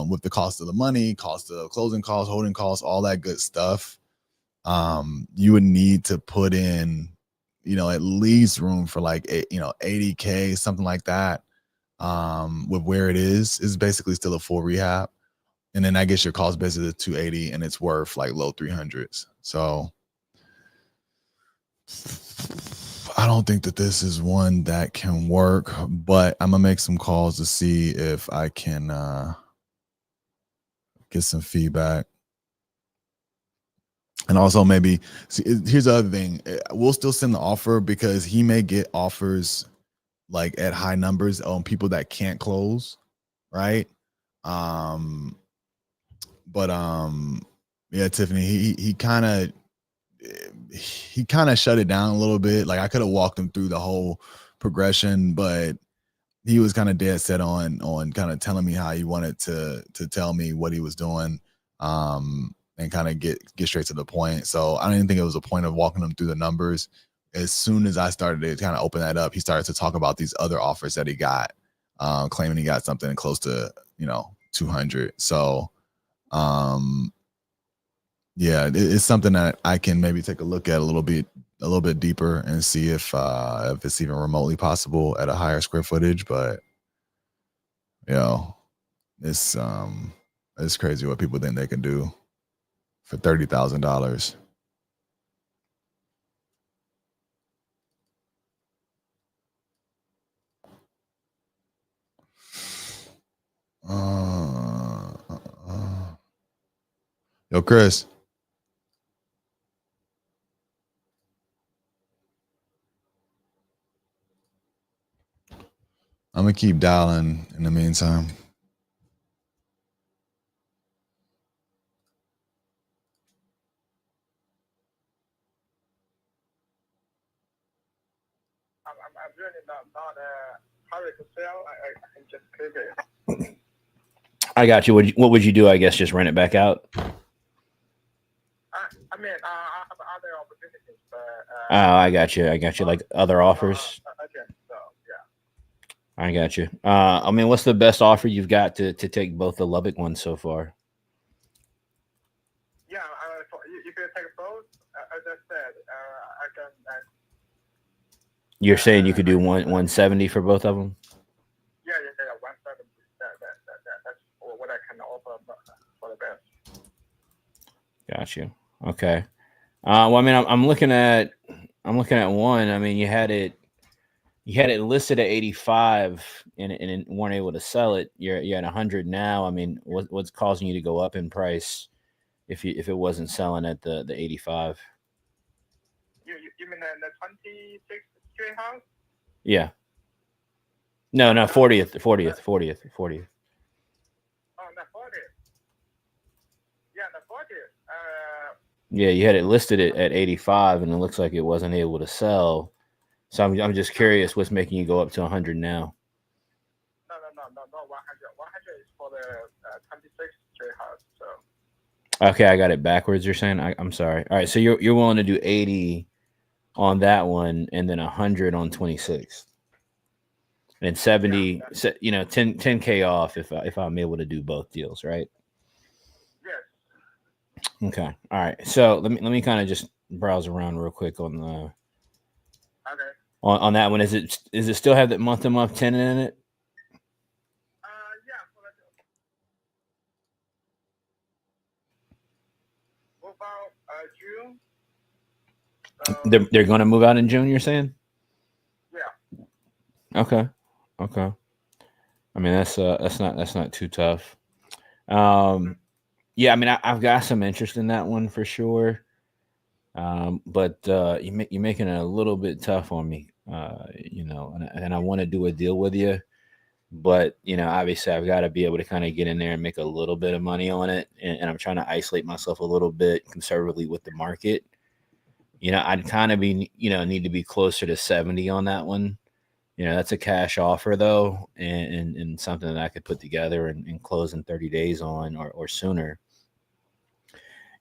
with the cost of the money, cost of closing costs, holding costs, all that good stuff. You would need to put in, at least room for like, 80K, something like that. With where it is basically still a full rehab. And then I guess your cost basis is 280 and it's worth like low 300s. So I don't think that this is one that can work, but I'm gonna make some calls to see if I can get some feedback. And also maybe see, here's the other thing. We'll still send the offer because he may get offers like at high numbers on people that can't close, right? Yeah, Tiffany, he kind of shut it down a little bit. Like I could have walked him through the whole progression, but he was kind of dead set on kind of telling me how he wanted to tell me what he was doing, and kind of get straight to the point. So I didn't think it was a point of walking him through the numbers. As soon as I started to kind of open that up, he started to talk about these other offers that he got, claiming he got something close to 200. So yeah, it's something that I can maybe take a look at a little bit deeper and see if it's even remotely possible at a higher square footage. But it's crazy what people think they can do for $30,000. Yo, Chris. I'm gonna keep dialing in the meantime. I'm really not hurry to sell. I can just keep it. I got you. What would you do? I guess just rent it back out. I mean, I have other opportunities, but Oh, I got you. I got you. Like other offers. okay, so yeah. I got you. I mean, what's the best offer you've got to take both the Lubbock ones so far? Yeah, if you take both, as I said, I can. You're saying you could do 170 for both of them? Yeah, 170. That's what I can offer for the best. Got you. Okay. Well, I mean, I'm looking at one. I mean, you had it listed at 85 and weren't able to sell it. You're at 100 now. I mean, what's causing you to go up in price if it wasn't selling at the 85? You mean the 26th Street house? Yeah. No, 40th. Oh, no, 40th. Yeah, the 40th. Yeah, you had it listed at 85 and it looks like it wasn't able to sell. So I'm just curious what's making you go up to 100 now. No, 100. 100 is for the 26th Street house. So. Okay, I got it backwards. You're saying I'm sorry. All right, so you're willing to do 80 on that one and then 100 on 26, and 70. Yeah, You know, 10K off if I'm able to do both deals, right? Yes. Okay. All right. So let me kind of just browse around real quick on the Okay. on that one. Is it still have that month-to-month tenant in it? Yeah. What about June? They're going to move out in June, you're saying? Yeah. Okay. I mean, that's not too tough. Yeah, I mean, I've got some interest in that one for sure. But you're making it a little bit tough on me, you know, and I want to do a deal with you, but you know, obviously I've got to be able to kind of get in there and make a little bit of money on it, and I'm trying to isolate myself a little bit conservatively with the market. You know, I'd kind of need to be closer to 70 on that one. You know, that's a cash offer though, and something that I could put together and close in 30 days on or sooner.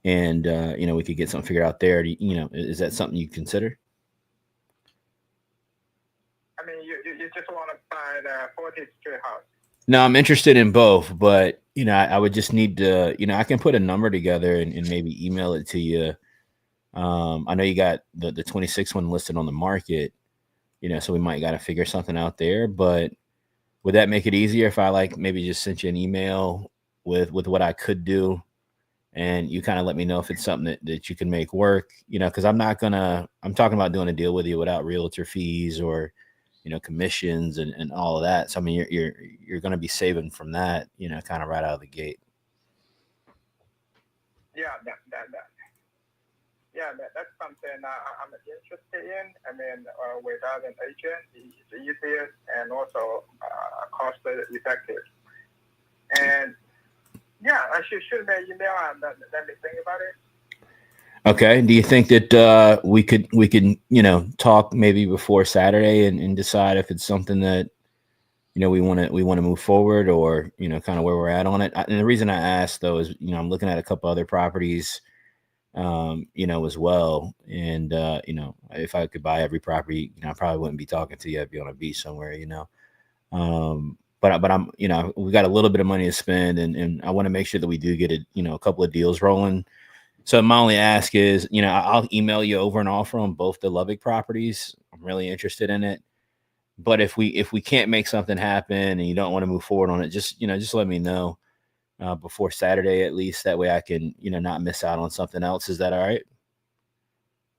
And you know, we could get something figured out there. You know, is that something you consider? I mean, you just want to buy the 40th Street house. No, I'm interested in both, but you know, I would just need to, you know, I can put a number together and maybe email it to you. I know you got the 26 one listed on the market, you know, so we might got to figure something out there. But would that make it easier if I like maybe just sent you an email with what I could do, and you kind of let me know if it's something that you can make work? You know, because I'm talking about doing a deal with you without realtor fees or, you know, commissions and all of that. So I mean, you're going to be saving from that, you know, kind of right out of the gate. Yeah, that's something I'm interested in. I mean, without an agent, it's easier and also cost effective. And yeah, I should shoot me an email and let me think about it. Okay. Do you think that we could you know, talk maybe before Saturday and decide if it's something that, you know, we want to move forward, or, you know, kind of where we're at on it? And the reason I asked though is, you know, I'm looking at a couple other properties, you know, as well. And you know, if I could buy every property, you know, I probably wouldn't be talking to you. I'd be on a beach somewhere, you know. But I'm, you know, we got a little bit of money to spend, and I want to make sure that we do get a couple of deals rolling. So my only ask is, you know, I'll email you over an offer on both the Lubbock properties. I'm really interested in it. But if we can't make something happen and you don't want to move forward on it, just let me know before Saturday at least. That way I can, you know, not miss out on something else. Is that all right?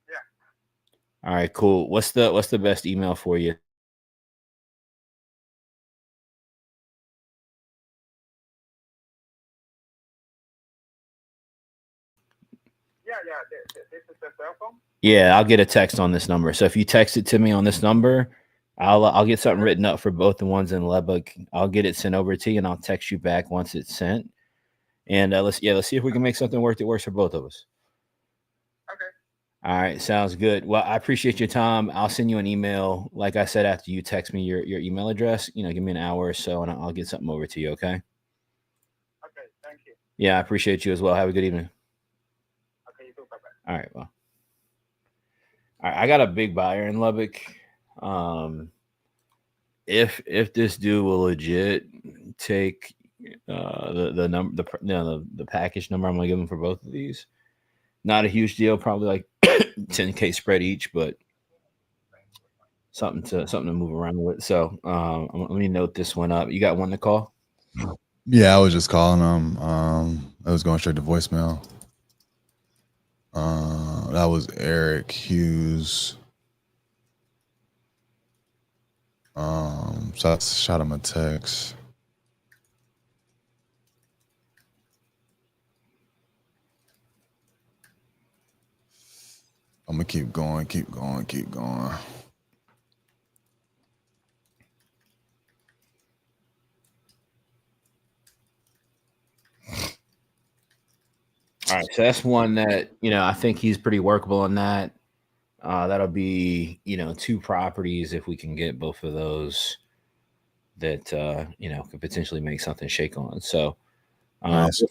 Yeah. All right, cool. What's the best email for you? Yeah. This is the cell phone. Yeah, I'll get a text on this number. So if you text it to me on this number, I'll get something written up for both the ones in Lubbock. I'll get it sent over to you, and I'll text you back once it's sent. And let's see if we can make something work that works for both of us. Okay. All right, sounds good. Well, I appreciate your time. I'll send you an email, like I said, after you text me your email address. Give me an hour or so, and I'll get something over to you. Okay. Okay. Thank you. Yeah, I appreciate you as well. Have a good evening. Okay. You too. Bye bye. All right. Well. All right, I got a big buyer in Lubbock. If this dude will legit take the number the package number I'm gonna give him for both of these, not a huge deal, probably like 10K spread each, but something to move around with. So let me note this one up. You got one to call? Yeah, I was just calling him. I was going straight to voicemail. That was Eric Hughes. So I shot him a text. I'm gonna keep going. All right, so that's one that I think he's pretty workable on that. That'll be 2 properties if we can get both of those that could potentially make something shake on. So Nice.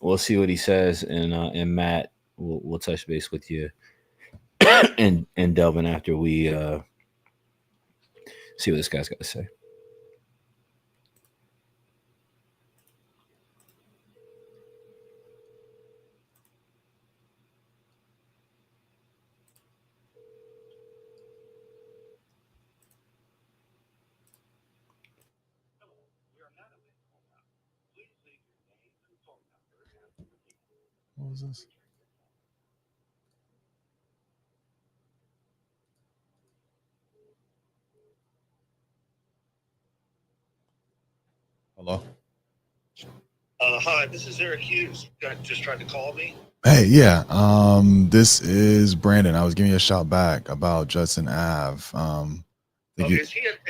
we'll see what he says, and Matt, we'll touch base with you and Delvin after we see what this guy's got to say. What was this? Hello. Hi, this is Eric Hughes. You guys just tried to call me. Hey, yeah. This is Brandon. I was giving you a shout back about Judson Ave. Is he on 804 number?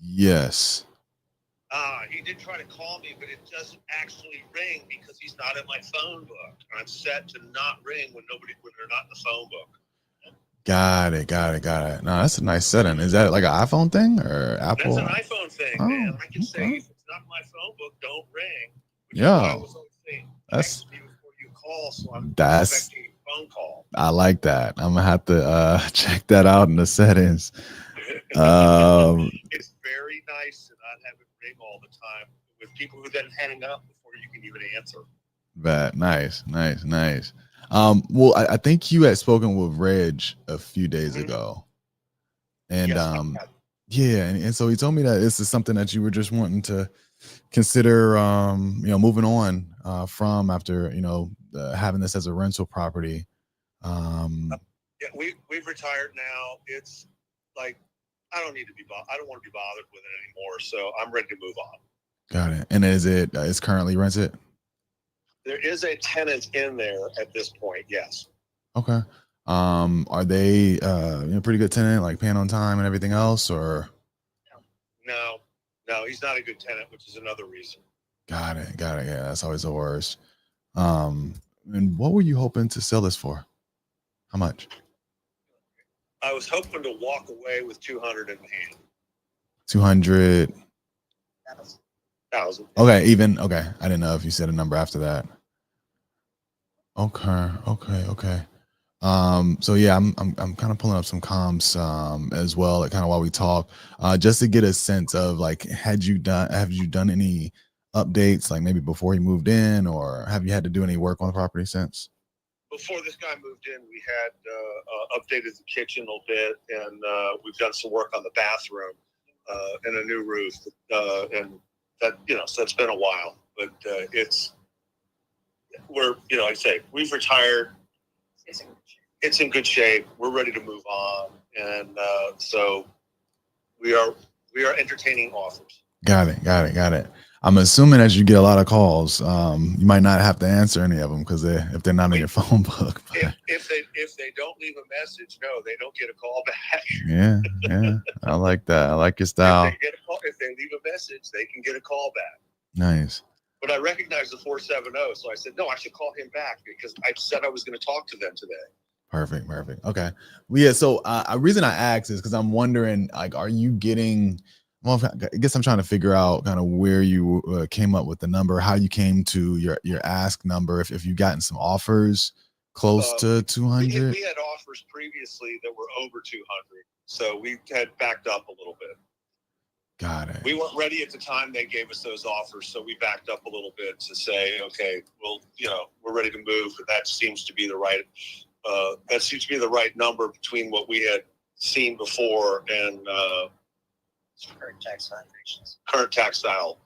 Yes. He did try to call me, but it doesn't actually ring because he's not in my phone book. I'm set to not ring when they're not in the phone book. Got it. No, that's a nice setting. Is that like an iPhone thing or Apple? That's an iPhone thing, man. I can say if it's not in my phone book, don't ring. Yeah. I was always saying, That's text me before you call, so I'm that's expecting a phone call. I like that. I'm gonna have to check that out in the settings. It's very nice to not have it ring all the time with people who then hang up before you can even answer. But nice. Well, I think you had spoken with Reg a few days ago, and Yes, yeah, and so he told me that this is something that you were just wanting to consider, moving on from after having this as a rental property. Yeah, we've retired now. It's like I don't need to be I don't want to be bothered with it anymore. So I'm ready to move on. Got it. And is it is currently rented? There is a tenant in there at this point. Yes. Okay. Are they pretty good tenant, like paying on time and everything else, or? No, he's not a good tenant, which is another reason. Got it. Yeah, that's always the worst. And what were you hoping to sell this for? How much? I was hoping to walk away with 200 in hand. 200,000. Okay, even okay. I didn't know if you said a number after that. Okay. So yeah, I'm kind of pulling up some comps as well, like kind of while we talk, just to get a sense of like, have you done any updates, like maybe before he moved in, or have you had to do any work on the property since? Before this guy moved in, we had updated the kitchen a little bit, and we've done some work on the bathroom and a new roof, and that so it's been a while, but we're like I say, we've retired. It's in good shape. We're ready to move on, and so we are entertaining offers. Got it. I'm assuming as you get a lot of calls, you might not have to answer any of them because if they're not in your phone book. If they don't leave a message, no, they don't get a call back. Yeah, I like that. I like your style. If they leave a message, they can get a call back. Nice. But I recognized the 470, so I said, no, I should call him back because I said I was going to talk to them today. Perfect. Okay. Well, yeah. So, a reason I asked is because I'm wondering, like, are you getting? Well, I guess I'm trying to figure out kind of where you came up with the number, how you came to your ask number, if you've gotten some offers close to 200. We had offers previously that were over 200, so we had backed up a little bit. Got it. We weren't ready at the time they gave us those offers, so we backed up a little bit to say, okay, well, we're ready to move, but that seems to be the right number between what we had seen before and current tax valuations. Current tax style.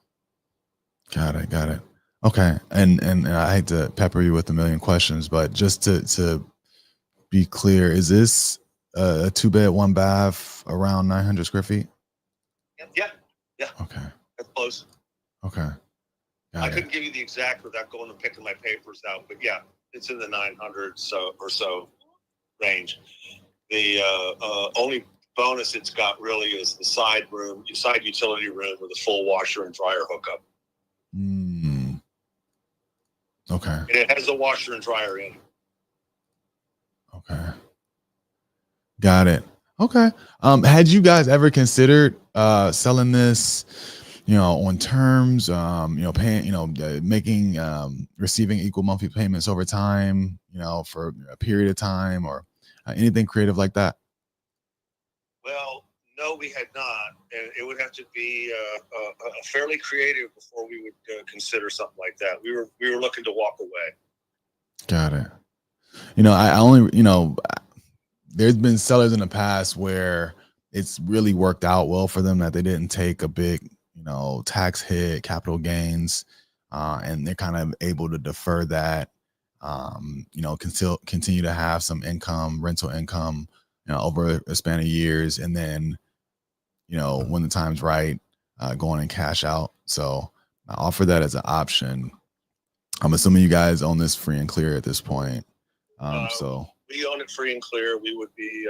Got it. Okay. And I hate to pepper you with a million questions, but just to be clear, is this a 2-bed, 1-bath around 900 square feet? Yeah. Okay. That's close. Okay. I couldn't give you the exact without going and picking my papers out, but yeah, it's in the 900 or so range. The only bonus it's got really is the side utility room with a full washer and dryer hookup. Okay. And it has a washer and dryer in it. Okay. Got it. Okay. Had you guys ever considered selling this, on terms, paying, making, receiving equal monthly payments over time, for a period of time or anything creative like that? Well, no, we had not, and it would have to be fairly creative before we would consider something like that. We were looking to walk away. Got it. I only, there's been sellers in the past where it's really worked out well for them that they didn't take a big, tax hit, capital gains, and they're kind of able to defer that, can still continue to have some income, rental income, over a span of years. And then, when the time's right, go on and cash out. So I offer that as an option. I'm assuming you guys own this free and clear at this point. So we own it free and clear. We would be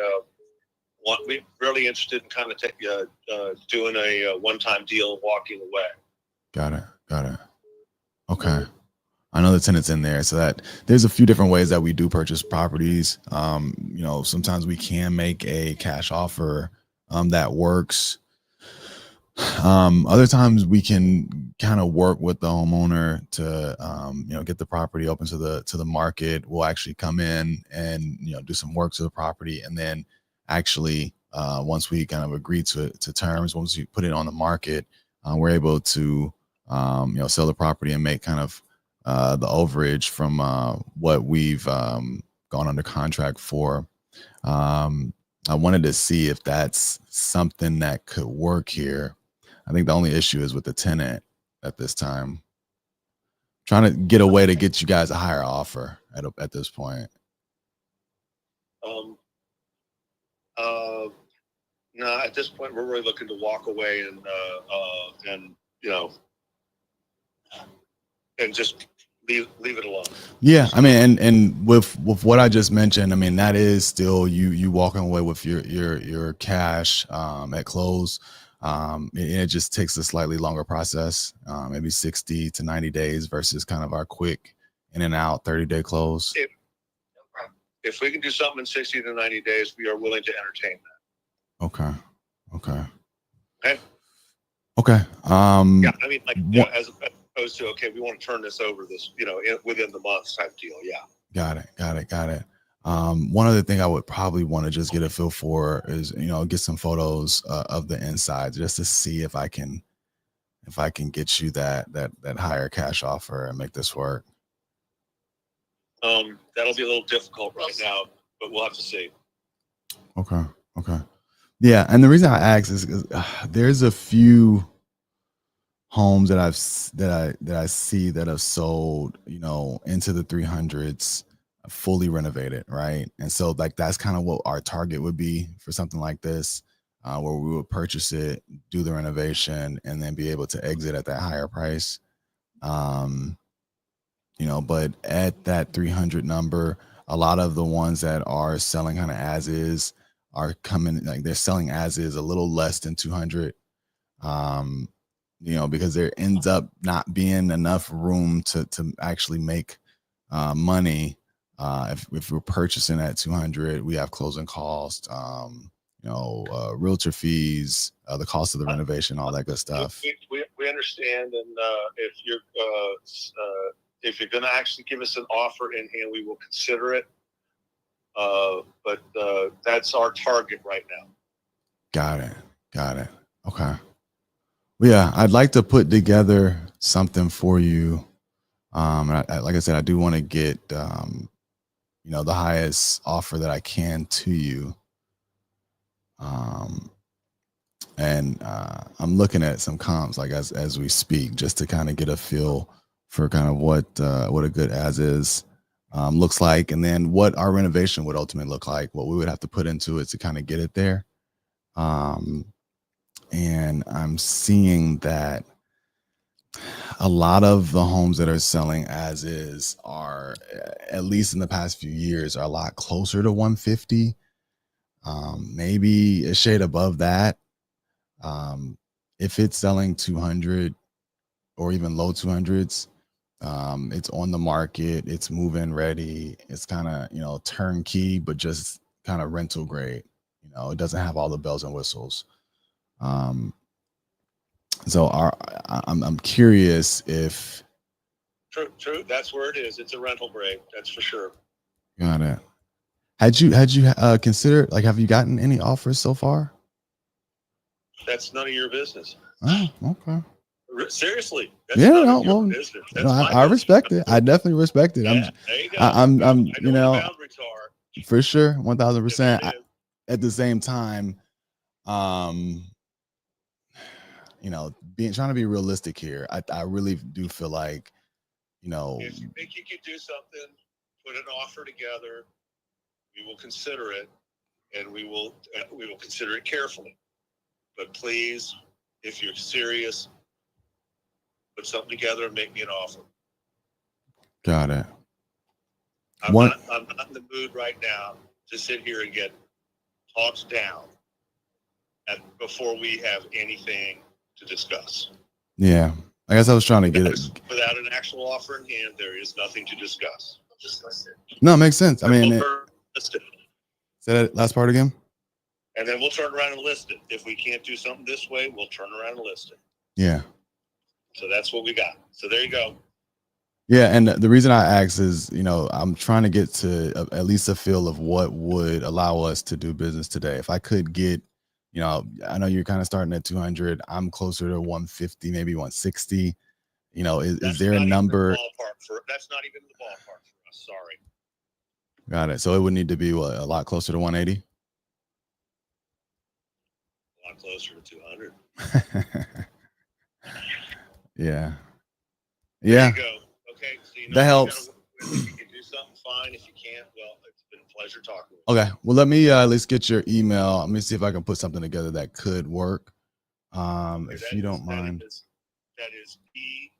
we're really interested in kind of doing a one-time deal and walking away. Got it. Okay. I know the tenant's in there, so that there's a few different ways that we do purchase properties. Sometimes we can make a cash offer that works. Other times we can kind of work with the homeowner to get the property open to the market. We'll actually come in and do some work to the property, and then actually once we kind of agree to terms, once you put it on the market, we're able to sell the property and make kind of the overage from what we've gone under contract for. I wanted to see if that's something that could work here. I think the only issue is with the tenant at this time. Trying to get a way to get you guys a higher offer at this point. No, at this point we're really looking to walk away and just leave it alone. Yeah, I mean, and with what I just mentioned, I mean, that is still you walking away with your cash at close. It just takes a slightly longer process, maybe 60 to 90 days versus kind of our quick in and out 30-day close. If we can do something in 60 to 90 days, we are willing to entertain that. Okay. Okay. Yeah, I mean, as opposed to, okay, we want to turn this over within the month type deal. Yeah. Got it. One other thing I would probably want to just get a feel for is, get some photos of the inside just to see if I can get you that higher cash offer and make this work. That'll be a little difficult right now, but we'll have to see. Okay. Yeah, and the reason I ask is because there's a few homes that I see that have sold, into the 300s, fully renovated, right? And so like that's kind of what our target would be for something like this. where we would purchase it, do the renovation, and then be able to exit at that higher price. But at that 300 number, a lot of the ones that are selling kind of as is are coming, like they're selling as is a little less than 200. Because there ends up not being enough room to actually make money. If we're purchasing at 200, we have closing costs, realtor fees, the cost of the renovation, all that good stuff. We understand, and if you're going to actually give us an offer in hand, we will consider it. But that's our target right now. Got it. Okay. Well, yeah, I'd like to put together something for you. Like I said, I do want to get the highest offer that I can to you. And I'm looking at some comps like as we speak, just to kind of get a feel for kind of what a good as is looks like, and then what our renovation would ultimately look like, what we would have to put into it to kind of get it there. And I'm seeing that a lot of the homes that are selling as is are, at least in the past few years, are a lot closer to 150, maybe a shade above that. If it's selling 200 or even low 200s, it's on the market, it's move-in ready, it's kind of turnkey, but just kind of rental grade. It doesn't have all the bells and whistles. So I'm curious if True. That's where it is. It's a rental grade. That's for sure. Got it. Had you considered, like, have you gotten any offers so far? That's none of your business. Oh, okay. Seriously. That's Yeah, none of your well, business. That's I respect it. I definitely respect it. Yeah, there you go. I'm I know what the boundaries are. for sure, 1000%. Yes, it is. At the same time, trying to be realistic here. I really do feel like, If you think you could do something, put an offer together. We will consider it, and we will consider it carefully. But please, if you're serious, put something together and make me an offer. Got it. I'm not in the mood right now to sit here and get talked down before we have anything to discuss. Yeah, I guess I was trying to get it. Without an actual offer in hand, there is nothing to discuss. No, it makes sense. I mean, Say say that last part again. And then we'll turn around and list it. If we can't do something this way, we'll turn around and list it. Yeah. So that's what we got. So there you go. Yeah, and the reason I ask is, I'm trying to get to at least a feel of what would allow us to do business today. If I could get, I know you're kind of starting at 200. I'm closer to 150, maybe 160. Is there a number? That's not even the ballpark for us. Sorry. Got it. So it would need to be a lot closer to 180. A lot closer to 200. Yeah. There Yeah. you go. Okay. So that helps. If you can do something, fine. If you can't, well, it's been a pleasure talking with you. Okay. Well, let me let's get your email. Let me see if I can put something together that could work. If you don't mind. That is E.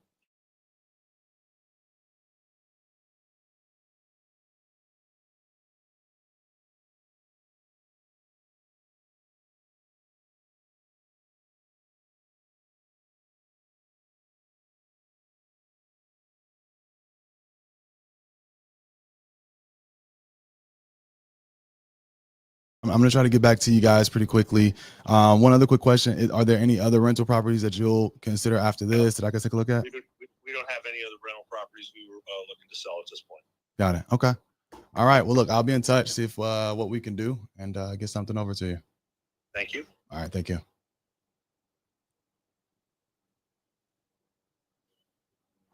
I'm going to try to get back to you guys pretty quickly. One other quick question. Are there any other rental properties that you'll consider after this that I can take a look at? We don't have any other rental properties we were looking to sell at this point. Got it. Okay. All right. Well, look, I'll be in touch, see if what we can do, and get something over to you. Thank you. All right. Thank you.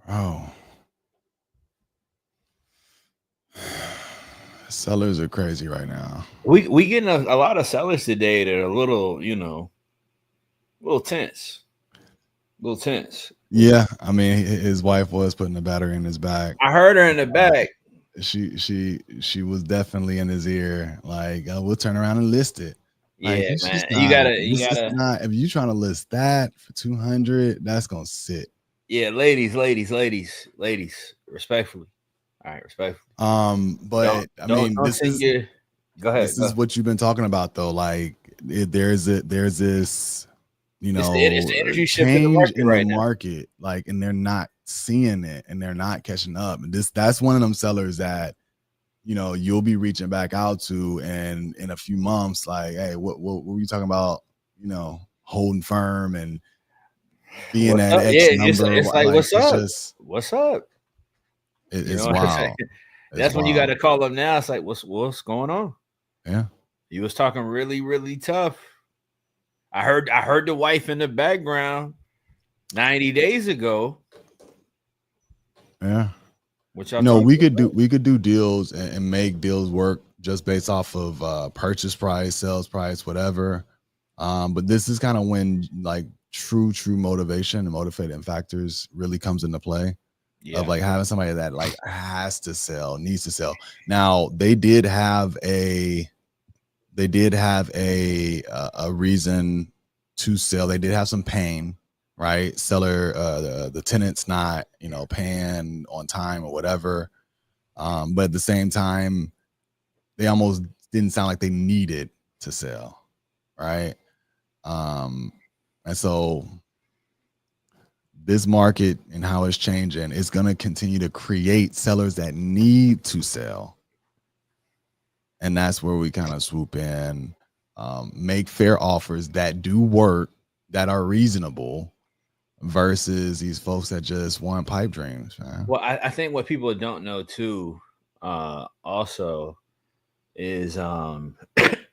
Oh. Sellers are crazy right now. We getting a lot of sellers today that are a little, little tense. Yeah, I mean, his wife was putting the battery in his back. I heard her in the back. She was definitely in his ear, like, we'll turn around and list it. Like, Yeah, it's man. just You not. gotta, you This is gotta. not. If you trying to list that for 200, that's gonna sit. Yeah, ladies, respectfully. All right, respectfully. But I mean, Don't this send is your. Go ahead. this is what you've been talking about though. Like, there's this, It's the energy shift in the change market in the right now. market, like, and they're not seeing it and they're not catching up. And that's one of them sellers that, you'll be reaching back out to, and in a few months, like, hey, what were you talking about? Holding firm and being What's at up? X Yeah, number. it's like, Like, what's it's up? just, What's up? You it's know what I'm saying? wild. That's when you got to call them now. It's like, what's going on? Yeah. You was talking really, really tough. I heard the wife in the background 90 days ago. Yeah. Which y'all we could do deals and make deals work just based off of purchase price, sales price, whatever. But this is kind of when like true motivation and motivating factors really comes into play. Yeah. Of like having somebody that like has to sell, needs to sell. Now they did have a reason to sell. They did have some pain, right? Seller, the tenant's not, paying on time or whatever. But at the same time, they almost didn't sound like they needed to sell, right? And so this market and how it's changing is going to continue to create sellers that need to sell. And that's where we kind of swoop in, make fair offers that do work, that are reasonable, versus these folks that just want pipe dreams, man. Well, I think what people don't know too, also, is in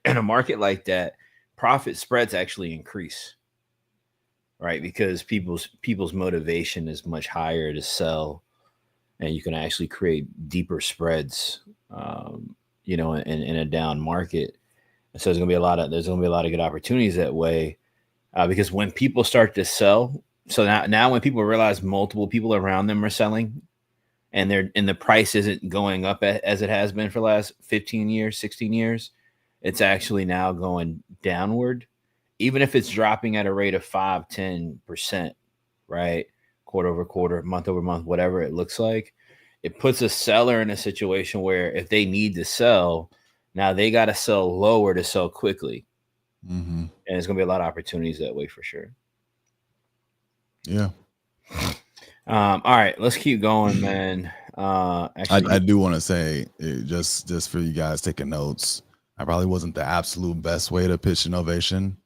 a market like that, profit spreads actually increase, right? Because people's motivation is much higher to sell, and you can actually create deeper spreads, in a down market. And so there's gonna be a lot of good opportunities that way, because when people start to sell, so now when people realize multiple people around them are selling, and the price isn't going up as it has been for the last 15 years, 16 years, it's actually now going downward, even if it's dropping at a rate of 5-10%, right? Quarter over quarter, month over month, whatever it looks like. It puts a seller in a situation where if they need to sell, now they got to sell lower to sell quickly. Mm-hmm. And there's going to be a lot of opportunities that way for sure. Yeah. All right, let's keep going, man. Actually, I do want to say, just for you guys taking notes, I probably wasn't the absolute best way to pitch innovation.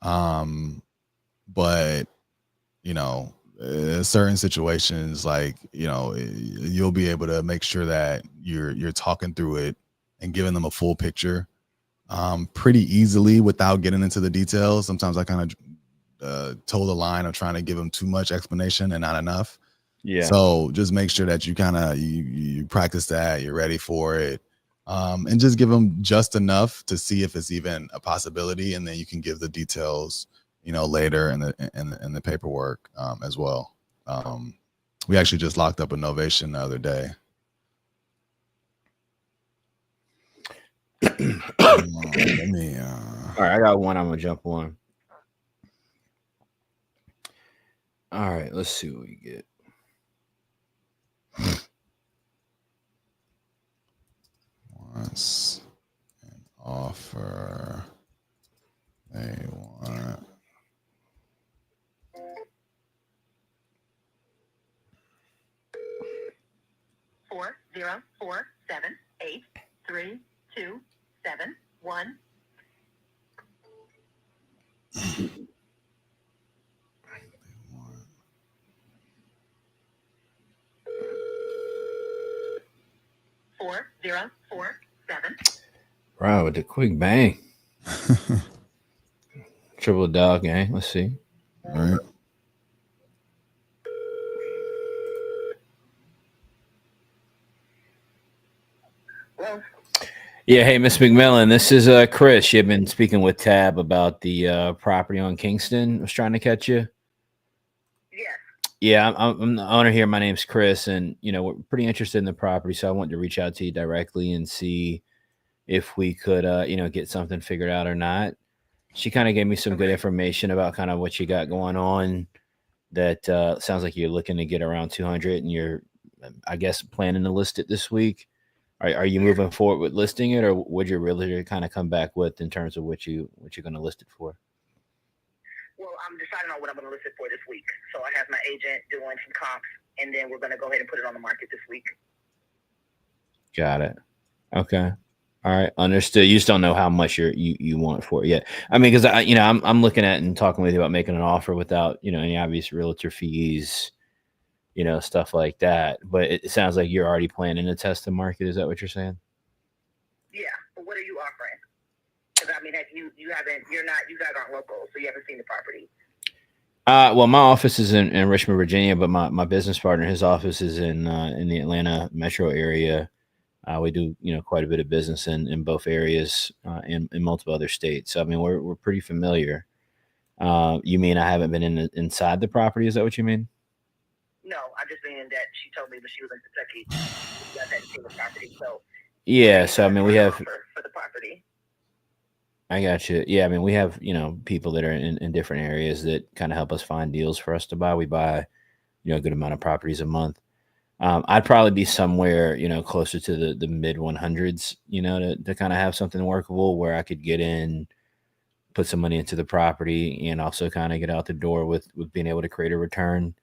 But certain situations, like, you'll be able to make sure that you're talking through it and giving them a full picture pretty easily without getting into the details. Sometimes I kind of toe the line of trying to give them too much explanation and not enough. Yeah. So just make sure that you kind of you practice that, you're ready for it, and just give them just enough to see if it's even a possibility, and then you can give the details, later in the paperwork as well. We actually just locked up a novation the other day. All right, I got one. I'm gonna jump on. All right, let's see what we get. Wants an offer they want. Four 047832771. Four 047. Wow, with the quick bang. Triple dog gang. Let's see. All right. Well, Yeah, hey, Miss McMillan, this is Chris. You've been speaking with Tab about the property on Kingston. I was trying to catch you. yes. Yeah, I'm the owner here. My name's Chris, and we're pretty interested in the property, so I wanted to reach out to you directly and see if we could, get something figured out or not. She kind of gave me some good information about kind of what you got going on. That sounds like you're looking to get around 200, and you're, I guess, planning to list it this week. Are you moving forward with listing it, or would your realtor kind of come back with in terms of what you're going to list it for? Well, I'm deciding on what I'm going to list it for this week. So I have my agent doing some comps, and then we're going to go ahead and put it on the market this week. Got it. Okay. All right, understood. You just don't know how much you want for it yet. I mean, because I'm looking at and talking with you about making an offer without any obvious realtor fees, stuff like that. But it sounds like you're already planning to test the market. Is that what you're saying? Yeah, but what are you offering? Because I mean, you guys aren't local, so you haven't seen the property. Well, my office is in Richmond, Virginia, but my business partner, his office is in the Atlanta metro area. We do, quite a bit of business in both areas, in multiple other states. So, I mean, we're pretty familiar. You mean I haven't been inside the property? Is that what you mean? No, I just mean that she told me when she was in Kentucky, you guys hadn't seen the property. So yeah. So I mean, we have for the property. I got you. Yeah, I mean, we have people that are in different areas that kind of help us find deals for us to buy. We buy a good amount of properties a month. I'd probably be somewhere, closer to the mid 100s, to kind of have something workable where I could get in, put some money into the property, and also kind of get out the door with being able to create a return.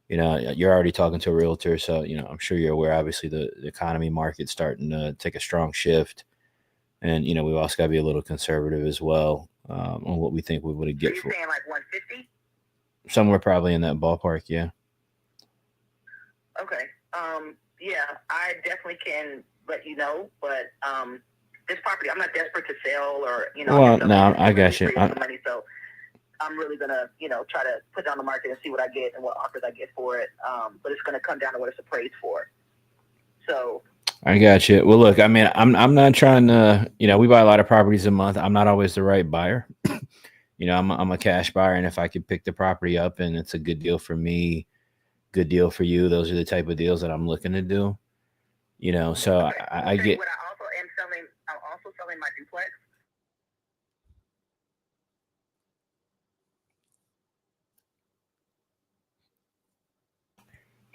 You're already talking to a realtor, so I'm sure you're aware. Obviously, the economy market's starting to take a strong shift, and we've also got to be a little conservative as well on what we think we would get So for. You're saying like 150? Somewhere probably in that ballpark, yeah. Okay. Yeah, I definitely can let you know, but this property, I'm not desperate to sell or Well, no, I got you. Money, so I'm really gonna try to put it on the market and see what I get and what offers I get for it. But it's gonna come down to what it's appraised for. So. I got you. Well, look, I mean, I'm not trying to. We buy a lot of properties a month. I'm not always the right buyer. I'm a cash buyer, and if I could pick the property up and it's a good deal for me, good deal for you, those are the type of deals that I'm looking to do. So okay. I get. What I also am selling, I'm also selling my duplex.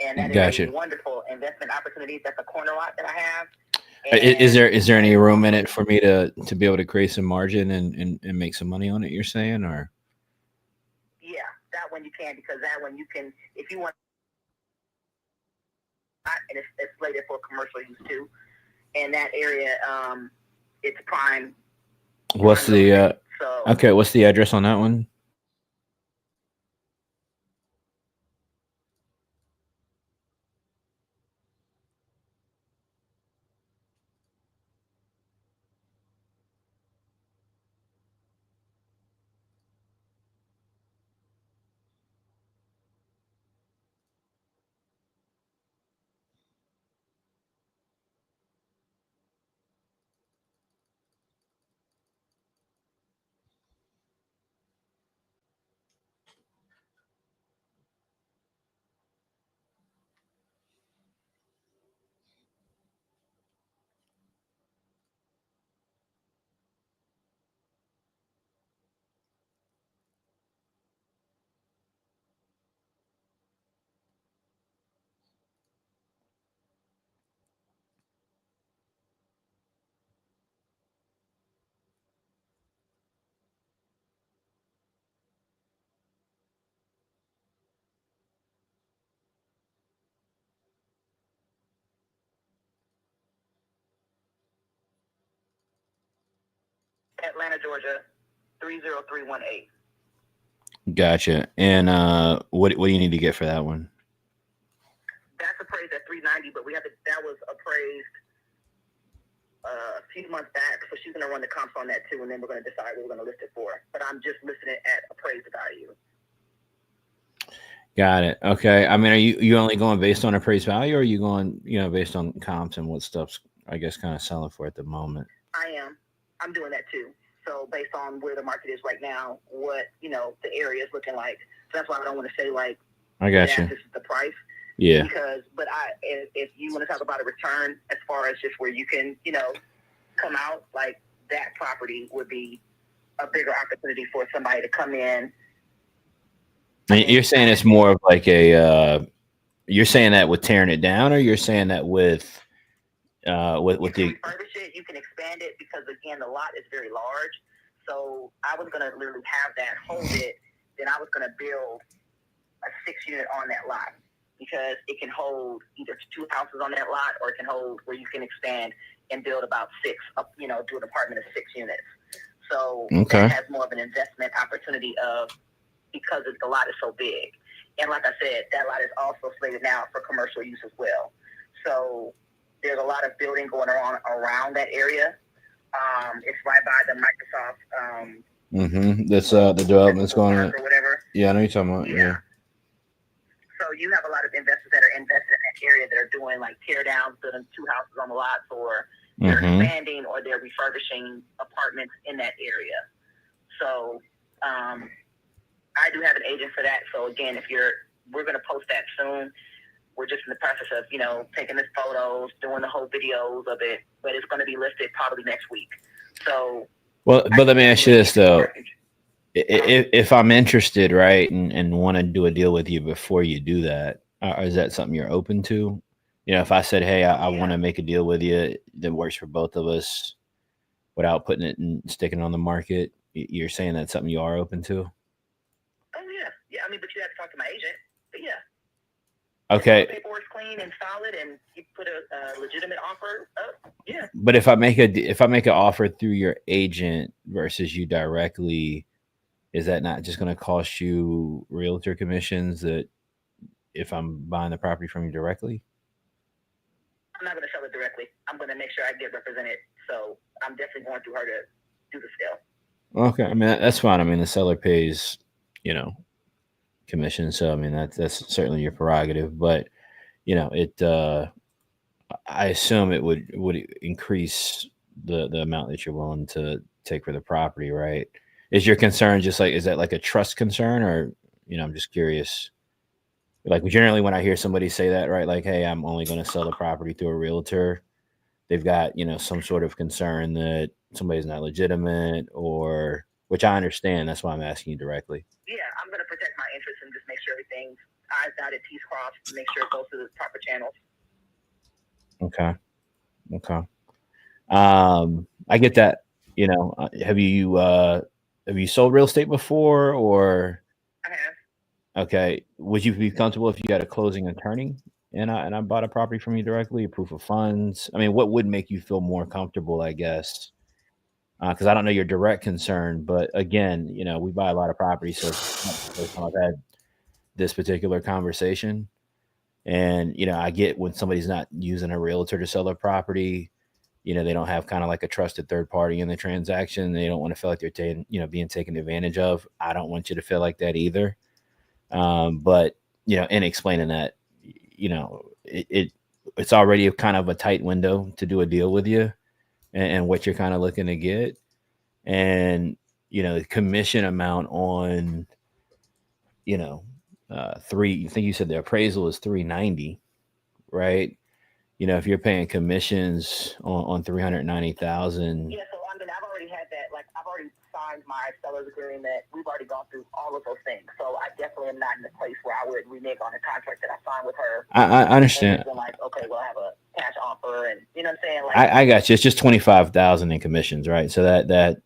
And that is a wonderful investment opportunity. That's a corner lot that I have. Is there any room in it for me to be able to create some margin and make some money on it? You're saying, or? Yeah, that one you can, because that one you can, if you want, and it's slated for commercial use too. And that area, it's prime. What's the okay? What's the address on that one? Atlanta, Georgia, 30318. Gotcha. And what do you need to get for that one? That's appraised at 390, but that was appraised a few months back, so she's gonna run the comps on that too, and then we're gonna decide what we're gonna list it for. But I'm just listing it at appraised value. Got it. Okay. I mean, are you only going based on appraised value, or are you going based on comps and what stuff's, I guess, kind of selling for at the moment? I am. I'm doing that too. So based on where the market is right now, what the area is looking like. So that's why I don't want to say like, I got you. This is the price. Yeah. Because, if you want to talk about a return, as far as just where you can, come out, like that property would be a bigger opportunity for somebody to come in. And you're saying it's more of like a. You're saying that with tearing it down, or you're saying that with You can the. refurbish it, you can expand it because again the lot is very large. So I was gonna literally have that hold it, then I was gonna build a 6-unit on that lot because it can hold either 2 houses on that lot or it can hold where you can expand and build about 6, do an apartment of 6 units. So Okay. that has more of an investment opportunity of because the lot is so big. And like I said, that lot is also slated now for commercial use as well. So there's a lot of building going on around that area. It's right by the Microsoft. That's the development's going on. Or whatever. Yeah, I know you're talking about. Yeah. So you have a lot of investors that are invested in that area that are doing like tear downs, building 2 houses on the lots, or they're expanding or they're refurbishing apartments in that area. So I do have an agent for that. So again, we're going to post that soon. We're just in the process of, taking the photos, doing the whole videos of it, but it's going to be listed probably next week. So, well, but let me ask you this though: if I'm interested, right, and want to do a deal with you before you do that, is that something you're open to? If I said, "Hey, I want to make a deal with you that works for both of us," without putting it and sticking it on the market, you're saying that's something you are open to? Oh yeah. I mean, but you have to talk to my agent. But yeah. Okay. If the paperwork's clean and solid, and you put a legitimate offer up. Yeah. But if I make an offer through your agent versus you directly, is that not just going to cost you realtor commissions? That if I'm buying the property from you directly, I'm not going to sell it directly. I'm going to make sure I get represented. So I'm definitely going through her to do the sale. Okay, I mean that's fine. I mean the seller pays, commission. So I mean that's certainly your prerogative. But it. I assume it would increase the amount that you're willing to take for the property, right? Is your concern just like is that like a trust concern, or I'm just curious. Like generally, when I hear somebody say that, right, like, "Hey, I'm only going to sell the property through a realtor," they've got some sort of concern that somebody's not legitimate, or which I understand. That's why I'm asking you directly. Yeah, I'm going to protect my interests and just make sure everything's I's dotted, T's crossed, make sure it goes through the proper channels. Okay. I get that. Have you sold real estate before, or? I have. Okay. Would you be comfortable if you had a closing attorney and I bought a property from you directly, a proof of funds? I mean, what would make you feel more comfortable, I guess? Because I don't know your direct concern, but again, we buy a lot of properties, so it's not the first time I've had this particular conversation. And I get when somebody's not using a realtor to sell their property, they don't have kind of like a trusted third party in the transaction. They don't want to feel like they're being taken advantage of. I don't want you to feel like that either. But in explaining that, it's already a kind of a tight window to do a deal with you, and what you're kind of looking to get, and the commission amount on three. I think you said the appraisal is $390, right? If you're paying commissions on $390,000. Yeah, so I mean, I've already had that. Like, I've already signed my seller's agreement. We've already gone through all of those things. So I definitely am not in the place where I would renege on the contract that I signed with her. I understand. And like, okay, we'll have a cash offer, and you know what I'm saying? Like, I got you. It's just 25,000 in commissions, right? So that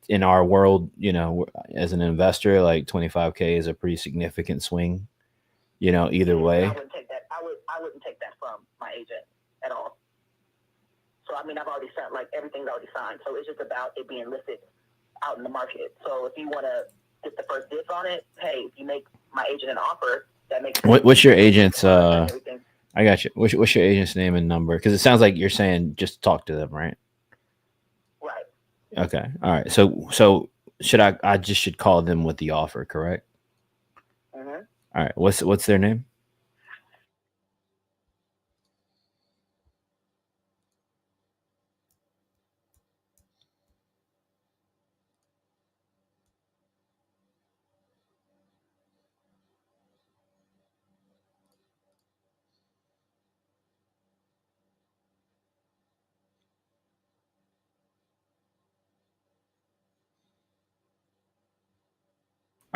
in our world, as an investor, like 25K is a pretty significant swing. Either way. I wouldn't take that. I wouldn't take that from my agent at all. So I mean, I've already signed, like everything's already signed. So it's just about it being listed out in the market. So if you want to get the first dibs on it, hey, if you make my agent an offer, that makes. What's your agent's? I got you. What's your agent's name and number? Because it sounds like you're saying just talk to them, right? Right. Okay. All right. So should I just should call them with the offer, correct? Mm-hmm. All right. What's their name?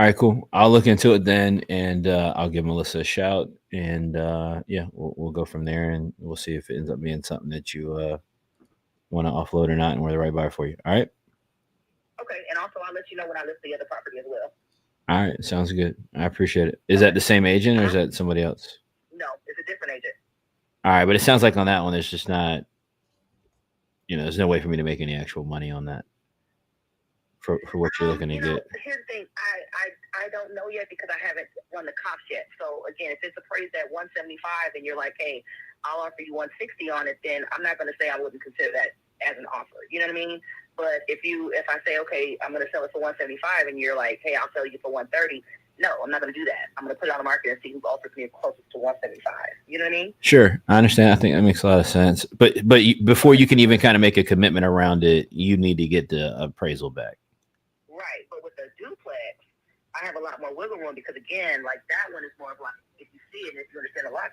All right, cool. I'll look into it then, and I'll give Melissa a shout, and yeah, we'll go from there, and we'll see if it ends up being something that you want to offload or not, and we're the right buyer for you. All right. Okay, and also I'll let you know when I list the other property as well. All right, sounds good. I appreciate it. Is that the same agent or is that somebody else? No, it's a different agent. All right, but it sounds like on that one, there's just not, there's no way for me to make any actual money on that for what you're looking to get. Here's the thing, I don't know yet because I haven't run the comps yet. So again, if it's appraised at 175 and you're like, hey, I'll offer you 160 on it, then I'm not going to say I wouldn't consider that as an offer. You know what I mean? But if I say, okay, I'm going to sell it for 175 and you're like, hey, I'll sell you for 130. No, I'm not going to do that. I'm going to put it on the market and see who offers me closest to 175. You know what I mean? Sure. I understand. I think that makes a lot of sense. But before you can even kind of make a commitment around it, you need to get the appraisal back. Right. But with the duplex, I have a lot more wiggle room because, again, like that one is more of like, if you see it, if you understand a lot,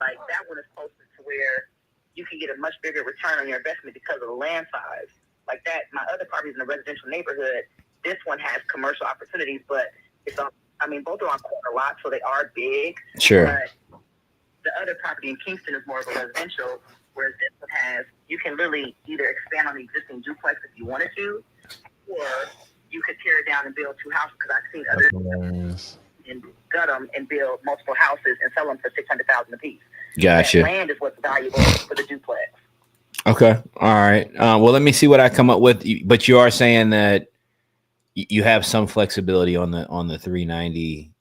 like that one is closer to where you can get a much bigger return on your investment because of the land size. Like that, my other properties in a residential neighborhood, this one has commercial opportunities, but it's on, both are on corner lots, so they are big. Sure. But the other property in Kingston is more of a residential, whereas this one has, you can literally either expand on the existing duplex if you wanted to, or you could tear it down and build two houses, because I've seen others and gut them and build multiple houses and sell them for $600,000 a piece. Gotcha. That land is what's valuable for the duplex. Okay. All right. Well, let me see what I come up with. But you are saying that you have some flexibility on the 390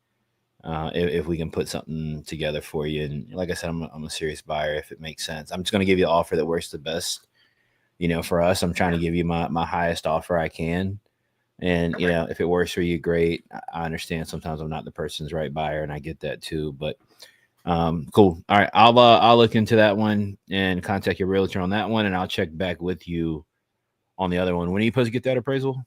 if we can put something together for you. And like I said, I'm a serious buyer if it makes sense. I'm just going to give you the offer that works the best. For us, I'm trying to give you my highest offer I can. And, if it works for you, great. I understand sometimes I'm not the person's right buyer, and I get that too. But cool. All right. I'll look into that one and contact your realtor on that one, and I'll check back with you on the other one. When are you supposed to get that appraisal?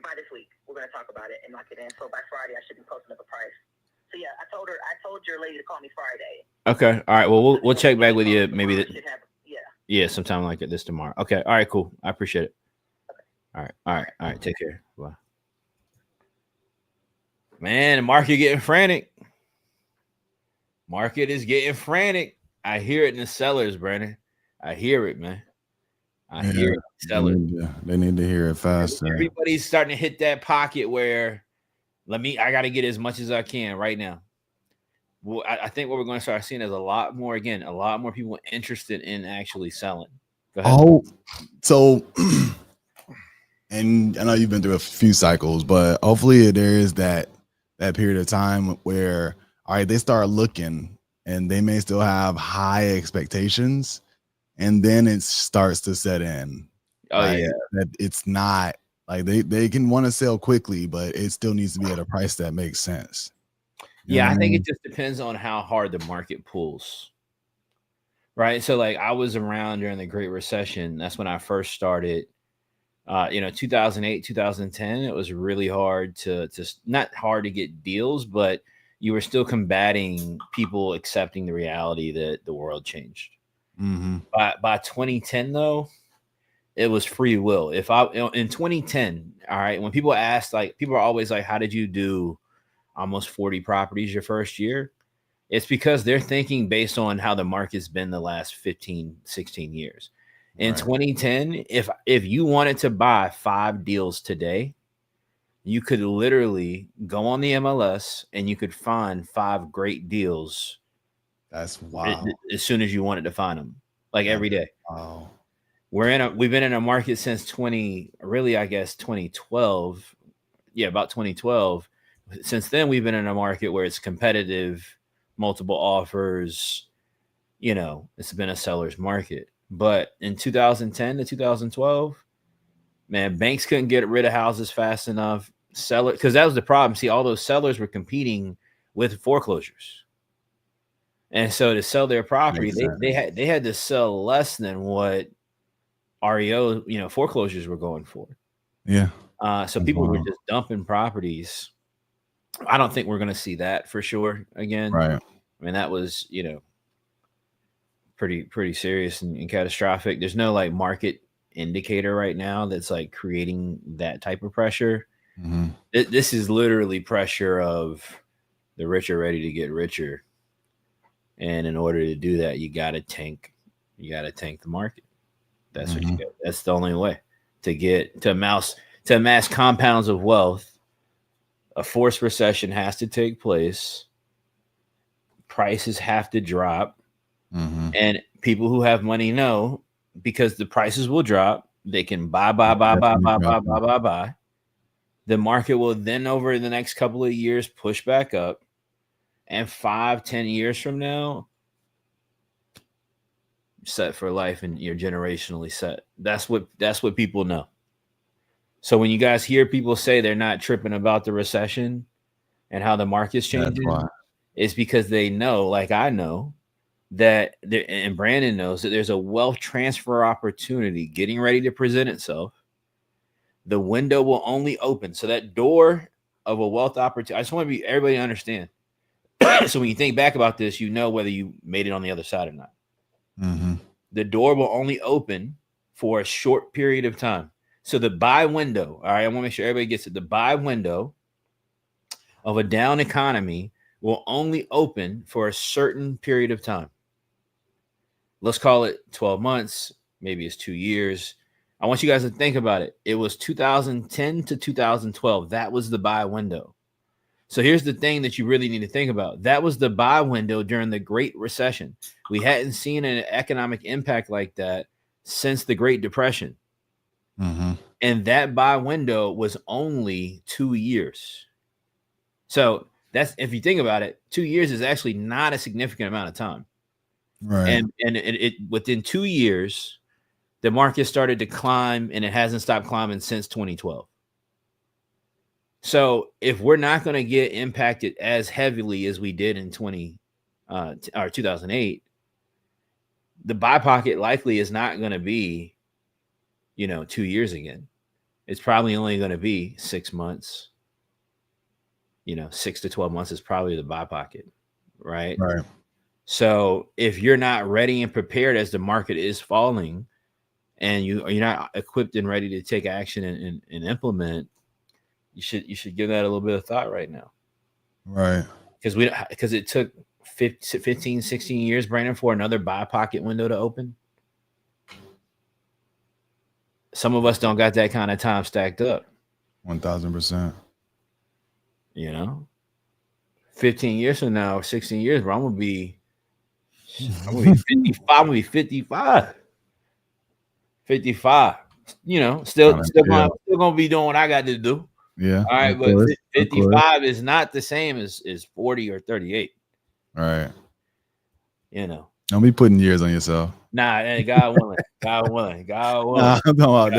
By this week, we're going to talk about it and lock it in. So by Friday, I should be posting up a price. So yeah, I told your lady to call me Friday. Okay. All right. Well, we'll check back with you maybe. Yeah, sometime like this tomorrow. Okay. All right. Cool. I appreciate it. Okay. All right. Take care. Bye. Man, the market getting frantic. Market is getting frantic. I hear it in the sellers, Brandon. I hear it, man. I hear it. Sellers. They need to hear it faster. Everybody's starting to hit that pocket where I got to get as much as I can right now. Well, I think what we're going to start seeing is a lot more people interested in actually selling. Go ahead. Oh, so, and I know you've been through a few cycles, but hopefully there is that period of time where, all right, they start looking and they may still have high expectations, and then it starts to set in. That it's not like they can want to sell quickly, but it still needs to be at a price that makes sense. I think it just depends on how hard the market pulls. Right. So like I was around during the Great Recession. That's when I first started. 2008, 2010, it was really hard to not hard to get deals, but you were still combating people accepting the reality that the world changed. Mm-hmm. By 2010, though, it was free will. In 2010, all right, when people ask, like, people are always like, how did you do almost 40 properties your first year? It's because they're thinking based on how the market's been the last 15, 16 years. In 2010, if you wanted to buy 5 deals today, you could literally go on the MLS and you could find 5 great deals. That's wow. As soon as you wanted to find them, like every day. Wow. We've been in a market since 2012. Yeah, about 2012. Since then, we've been in a market where it's competitive, multiple offers. It's been a seller's market. But in 2010 to 2012, man, banks couldn't get rid of houses fast enough. Sellers, because that was the problem. See, all those sellers were competing with foreclosures. And so to sell their property, they had to sell less than what REO, foreclosures were going for. Yeah. So people were just dumping properties. I don't think we're going to see that for sure again. Right. I mean, that was, pretty serious and catastrophic. There's no like market indicator right now that's like creating that type of pressure. Mm-hmm. This is literally pressure of the rich are ready to get richer, and in order to do that, you got to tank. You got to tank the market. That's what you get. That's the only way to get to amass compounds of wealth. A forced recession has to take place. Prices have to drop. And people who have money know, because the prices will drop, they can buy. The market will then, over the next couple of years, push back up. And 5-10 years from now, set for life, and you're generationally set. That's what people know. So when you guys hear people say they're not tripping about the recession and how the market's changing, it's because they know, like I know, that and Brandon knows that there's a wealth transfer opportunity getting ready to present itself. The window will only open. So that door of a wealth opportunity, I just want everybody to understand. So when you think back about this, you know whether you made it on the other side or not. The door will only open for a short period of time. So the buy window, all right, I want to make sure everybody gets it. The buy window of a down economy will only open for a certain period of time. Let's call it 12 months. Maybe it's 2 years. I want you guys to think about it. It was 2010 to 2012. That was the buy window. So here's the thing that you really need to think about. That was the buy window during the Great Recession. We hadn't seen an economic impact like that since the Great Depression. And that buy window was only 2 years. So that's, if you think about it, 2 years is actually not a significant amount of time. Right. And it within 2 years, the market started to climb, and it hasn't stopped climbing since 2012. So if we're not going to get impacted as heavily as we did in 2008, the buy pocket likely is not going to be, 2 years again. It's probably only going to be 6 months. 6 to 12 months is probably the buy pocket, right? Right. So if you're not ready and prepared as the market is falling, and you're not equipped and ready to take action and implement, you should give that a little bit of thought right now. Right. Because it took 15, 16 years, Brandon, for another buy pocket window to open. Some of us don't got that kind of time stacked up. 1000%. 15 years from now, or 16 years, bro, I'm gonna be 55. I'm gonna be 55. 55. Still gonna be doing what I got to do. Yeah. All right, but 55 is not the same as 40 or 38. Right. Don't be putting years on yourself. Nah, God willing. God willing. Nah, I'm talking about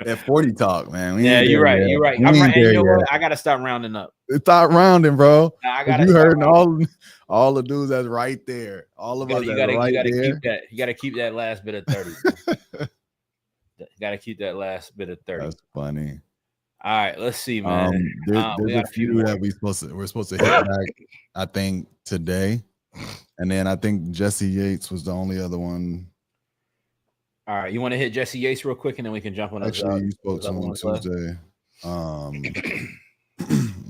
that 40 talk, man. Yeah, you're right. You're right. I'm right. And you know what? I gotta stop rounding up. Stop rounding, bro. Nah, I gotta. You heard all the dudes that's right there. All of us you that's right gotta there. Keep that. You gotta keep that last bit of 30. You gotta keep that last bit of 30. That's funny. All right, let's see, man. There's a few that we're supposed to hit back, I think, today. And then I think Jesse Yates was the only other one. All right, you want to hit Jesse Yates real quick, and then we can jump on. Actually, you spoke to him on Tuesday.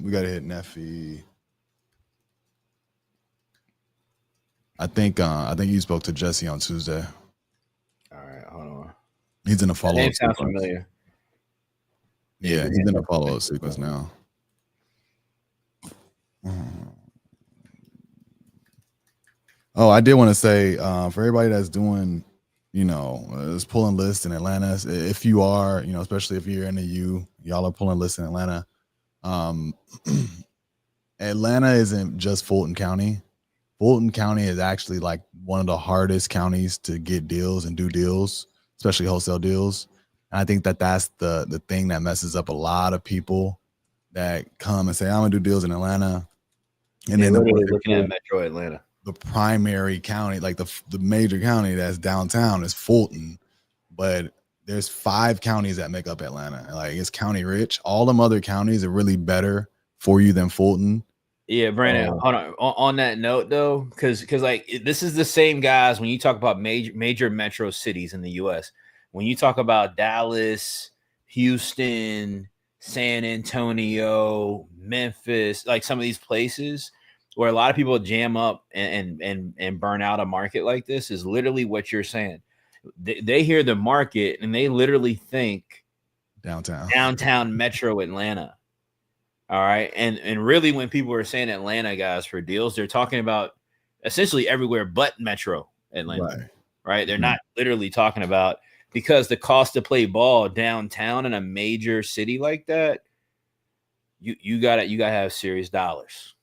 We got to hit Neffy. I think you spoke to Jesse on Tuesday. All right, hold on. He's in a follow-up. Name sounds familiar. Yeah, he's in a follow-up sequence now. Oh, I did want to say for everybody that's doing, is pulling lists in Atlanta. If you are, especially if you're in the y'all are pulling lists in Atlanta. Atlanta isn't just Fulton County. Fulton County is actually like one of the hardest counties to get deals and do deals, especially wholesale deals. And I think that's the thing that messes up a lot of people that come and say, I'm gonna do deals in Atlanta. And then literally looking at Metro Atlanta. The primary county, like the major county that's downtown, is Fulton, but there's 5 counties that make up Atlanta. Like, it's county rich. All them other counties are really better for you than Fulton. Yeah, Brandon. Hold on. On that note, though, because like this is the same guys when you talk about major metro cities in the U.S. when you talk about Dallas, Houston, San Antonio, Memphis, like some of these places where a lot of people jam up and burn out a market like this, is literally what you're saying. They hear the market and they literally think downtown metro Atlanta. All right. And really, when people are saying Atlanta, guys, for deals, they're talking about essentially everywhere but metro Atlanta. Right. They're not literally talking about, because the cost to play ball downtown in a major city like that, you gotta have serious dollars.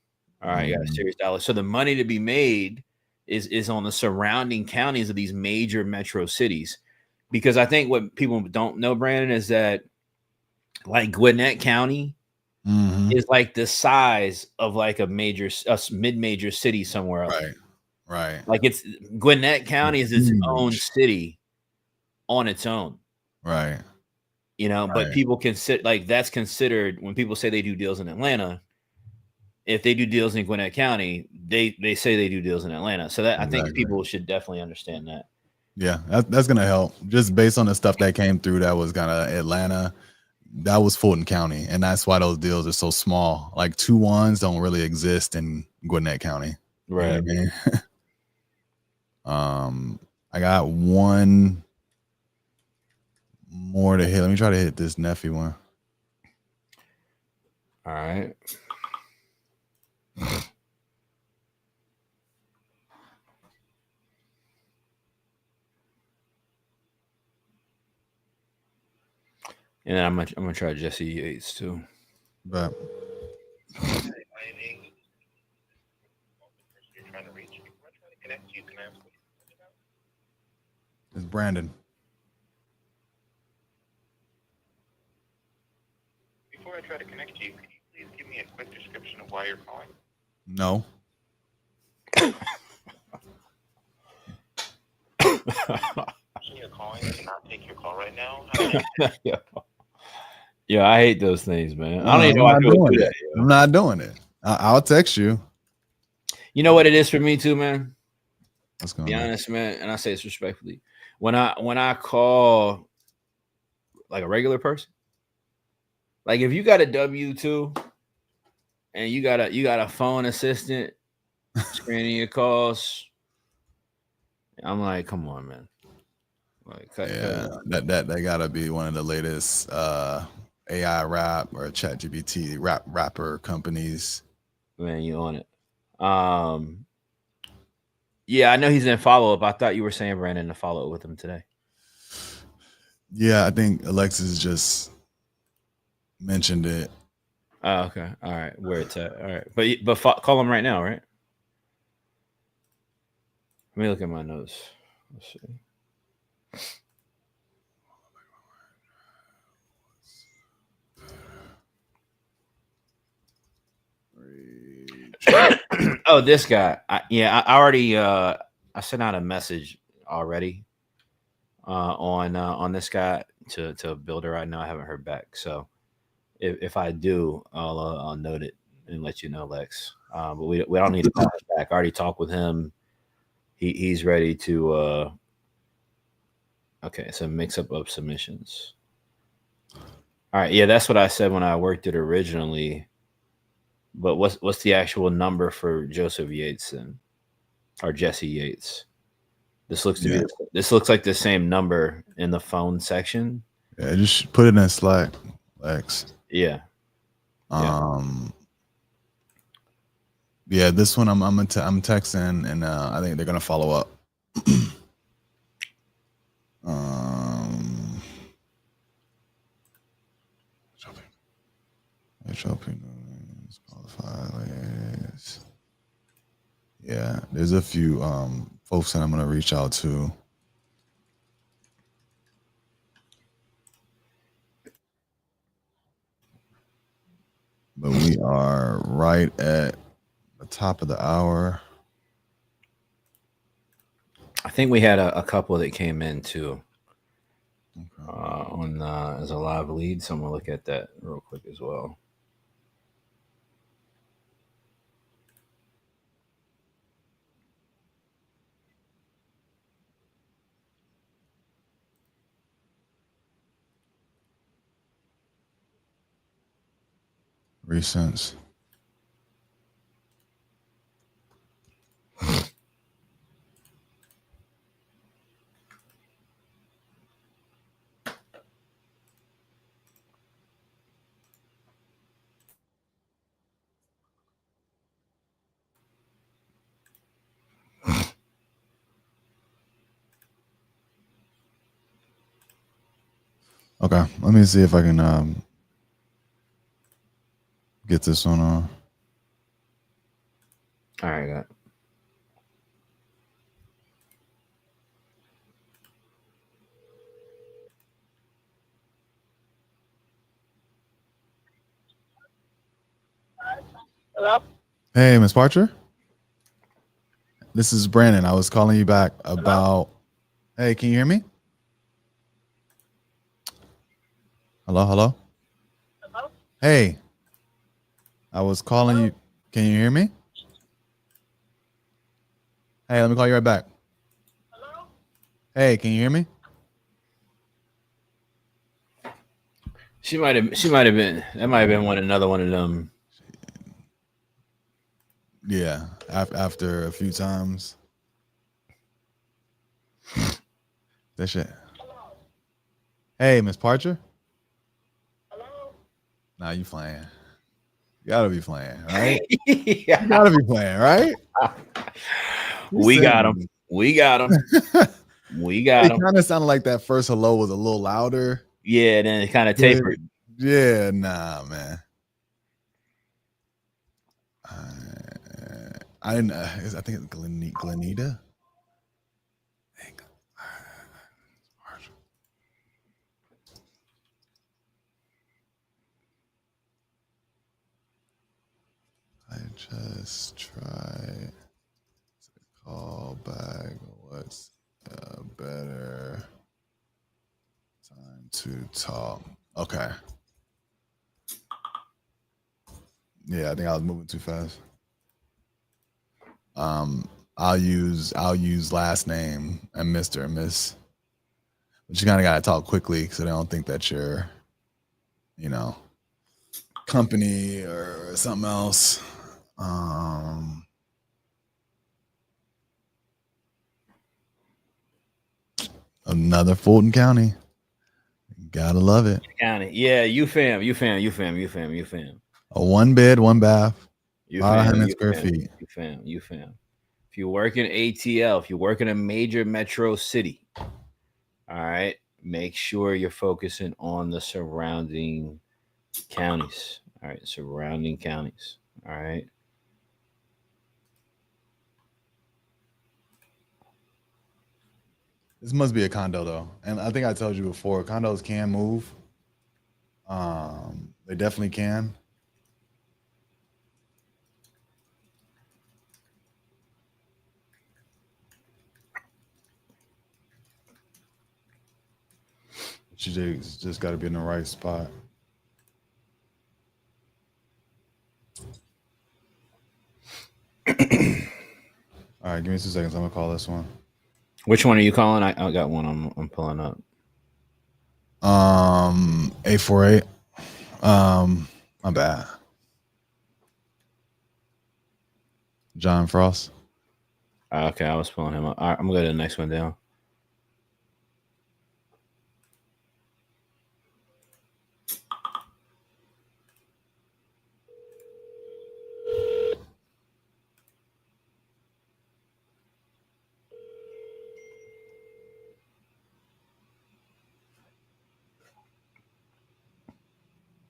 All right, you got serious dollars. So the money to be made is on the surrounding counties of these major metro cities. Because I think what people don't know, Brandon, is that like Gwinnett County is like the size of like a mid-major city somewhere else. Right. Like Gwinnett County is its own city on its own. Right. You know, but people consider, like, that's considered, when people say they do deals in Atlanta, if they do deals in Gwinnett County, they say they do deals in Atlanta. So that I think people should definitely understand that. Yeah, that's gonna help. Just based on the stuff that came through, that was kind of Atlanta, that was Fulton County, and that's why those deals are so small. Like 2-1s don't really exist in Gwinnett County. Right. You know what I mean? I got one more to hit. Let me try to hit this Neffy one. All right. And then I'm gonna try Jesse Yates too. But it's Brandon. Before I try to connect you, could you please give me a quick description of why you're calling? No. You're calling to not take your call right now. Yeah, I hate those things, man. I don't even know why people do that. I'm not doing it. I'll text you. You know what it is for me too, man? What's going Be on? honest, man, and I say this respectfully. When I call like a regular person, like if you got a W-2 and you got a phone assistant screening your calls, I'm like, come on, man. Like, cut that gotta be one of the latest AI rap or ChatGPT rapper companies. Man, you on it. Yeah, I know he's in follow-up. I thought you were saying, Brandon, to follow up with him today. Yeah, I think Alexis just mentioned it. Oh, okay. All right. Where it's at. All right. But call him right now, right? Let me look at my notes. Let's see. Oh, this guy. I already I sent out a message already on this guy to Builder right now. I haven't heard back. So if I do, I'll note it and let you know, Lex. But we don't need to call him back. I already talked with him. He's ready to okay, so mix up of submissions. All right, yeah, that's what I said when I worked it originally. But what's the actual number for Joseph Yates then, or Jesse Yates? This looks like the same number in the phone section. Yeah, just put it in Slack, Lex. Yeah. Yeah, this one I'm texting, and I think they're gonna follow up. Yeah, there's a few folks that I'm gonna reach out to. But we are right at the top of the hour. I think we had a couple that came in too on as a live lead. So I'm gonna look at that real quick as well. Recents. Okay, let me see if I can get this one on. All right, got it. Hello? Hey, Miss Parcher. This is Brandon. I was calling you back about. Hey, can you hear me? Hello, hello. Hello? Hey, I was calling you. Can you hear me? Hey, let me call you right back. Hello? Hey, can you hear me? She might have been. That might have been another one of them. Yeah, after a few times. That shit. Hey, Miss Parcher. Hello? Nah, you playing. You gotta be playing, right? Yeah. You gotta be playing, right? We got him. We got him. We got It him. kind of sounded like that first hello was a little louder. Yeah, then it kind of but tapered. Yeah, nah, man. I didn't. I think it's Glenita. I just tried to call back. What's a better time to talk? Okay. Yeah, I think I was moving too fast. I'll use last name and Mr. and Miss. But you kind of gotta talk quickly because I don't think that you're, company or something else. Another Fulton County. Gotta love it. County. Yeah, you fam. A 1 bed, 1 bath, You 500 fam. square feet. You fam. If you work in ATL, if you work in a major metro city, all right, make sure you're focusing on the surrounding counties. All right, surrounding counties. All right. This must be a condo though, and I think I told you before, condos can move. They definitely can. But you just got to be in the right spot. All right, give me 2 seconds. I'm gonna call this one. Which one are you calling? I got one. I'm pulling up. 848. My bad. John Frost. Okay, I was pulling him up. All right, I'm gonna go to the next one down.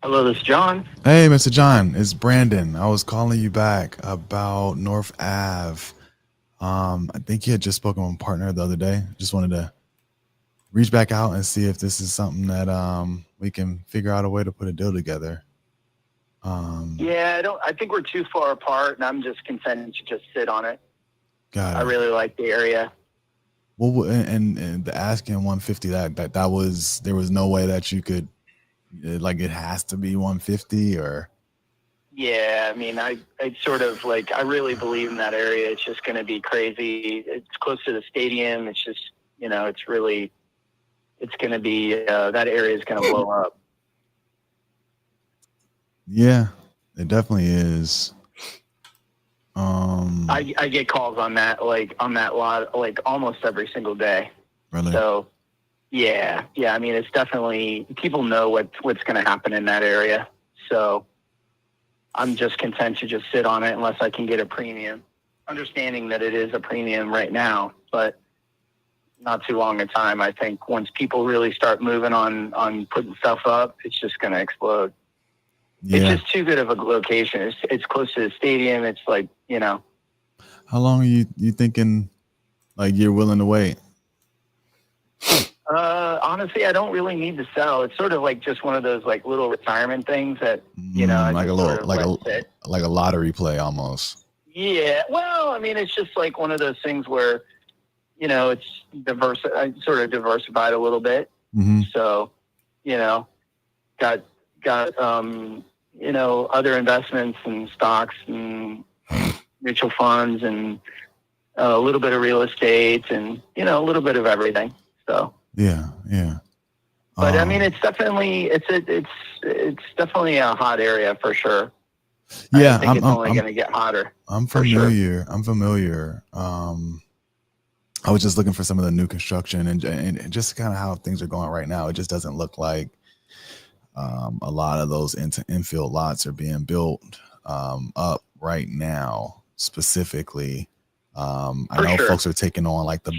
Hello, this is John. Hey, Mr. John, it's Brandon. I was calling you back about North Ave. I think you had just spoken with a partner the other day. Just wanted to reach back out and see if this is something that we can figure out a way to put a deal together. Yeah, I think we're too far apart, and I'm just content to just sit on it. Got it. I really like the area. Well, and the asking 150, that was, there was no way that you could, like, it has to be 150 or. Yeah, I mean, I sort of like, I really believe in that area. It's just going to be crazy. It's close to the stadium. It's just, it's going to be, that area is going to blow up. Yeah. It definitely is. I get calls on that lot like almost every single day. Really? So yeah. I mean, it's definitely, people know what's going to happen in that area. So I'm just content to just sit on it unless I can get a premium, understanding that it is a premium right now, but not too long a time. I think once people really start moving on putting stuff up, it's just going to explode. Yeah. It's just too good of a location. It's close to the stadium. It's like, you know. How long are you thinking, like, you're willing to wait? Honestly, I don't really need to sell. It's sort of like just one of those like little retirement things that, you know, I like a just little, sort of like a lottery play almost. Yeah. Well, I mean, it's just like one of those things where, you know, it's I sort of diversified a little bit. Mm-hmm. So, you know, got you know, other investments and stocks and mutual funds and a little bit of real estate and, you know, a little bit of everything. So yeah. But I mean, it's definitely it's definitely a hot area for sure. Yeah, I think it's only going to get hotter. I'm familiar. I'm familiar. I was just looking for some of the new construction and just kind of how things are going right now. It just doesn't look like a lot of those infield lots are being built up right now. Specifically, I know folks are taking on like the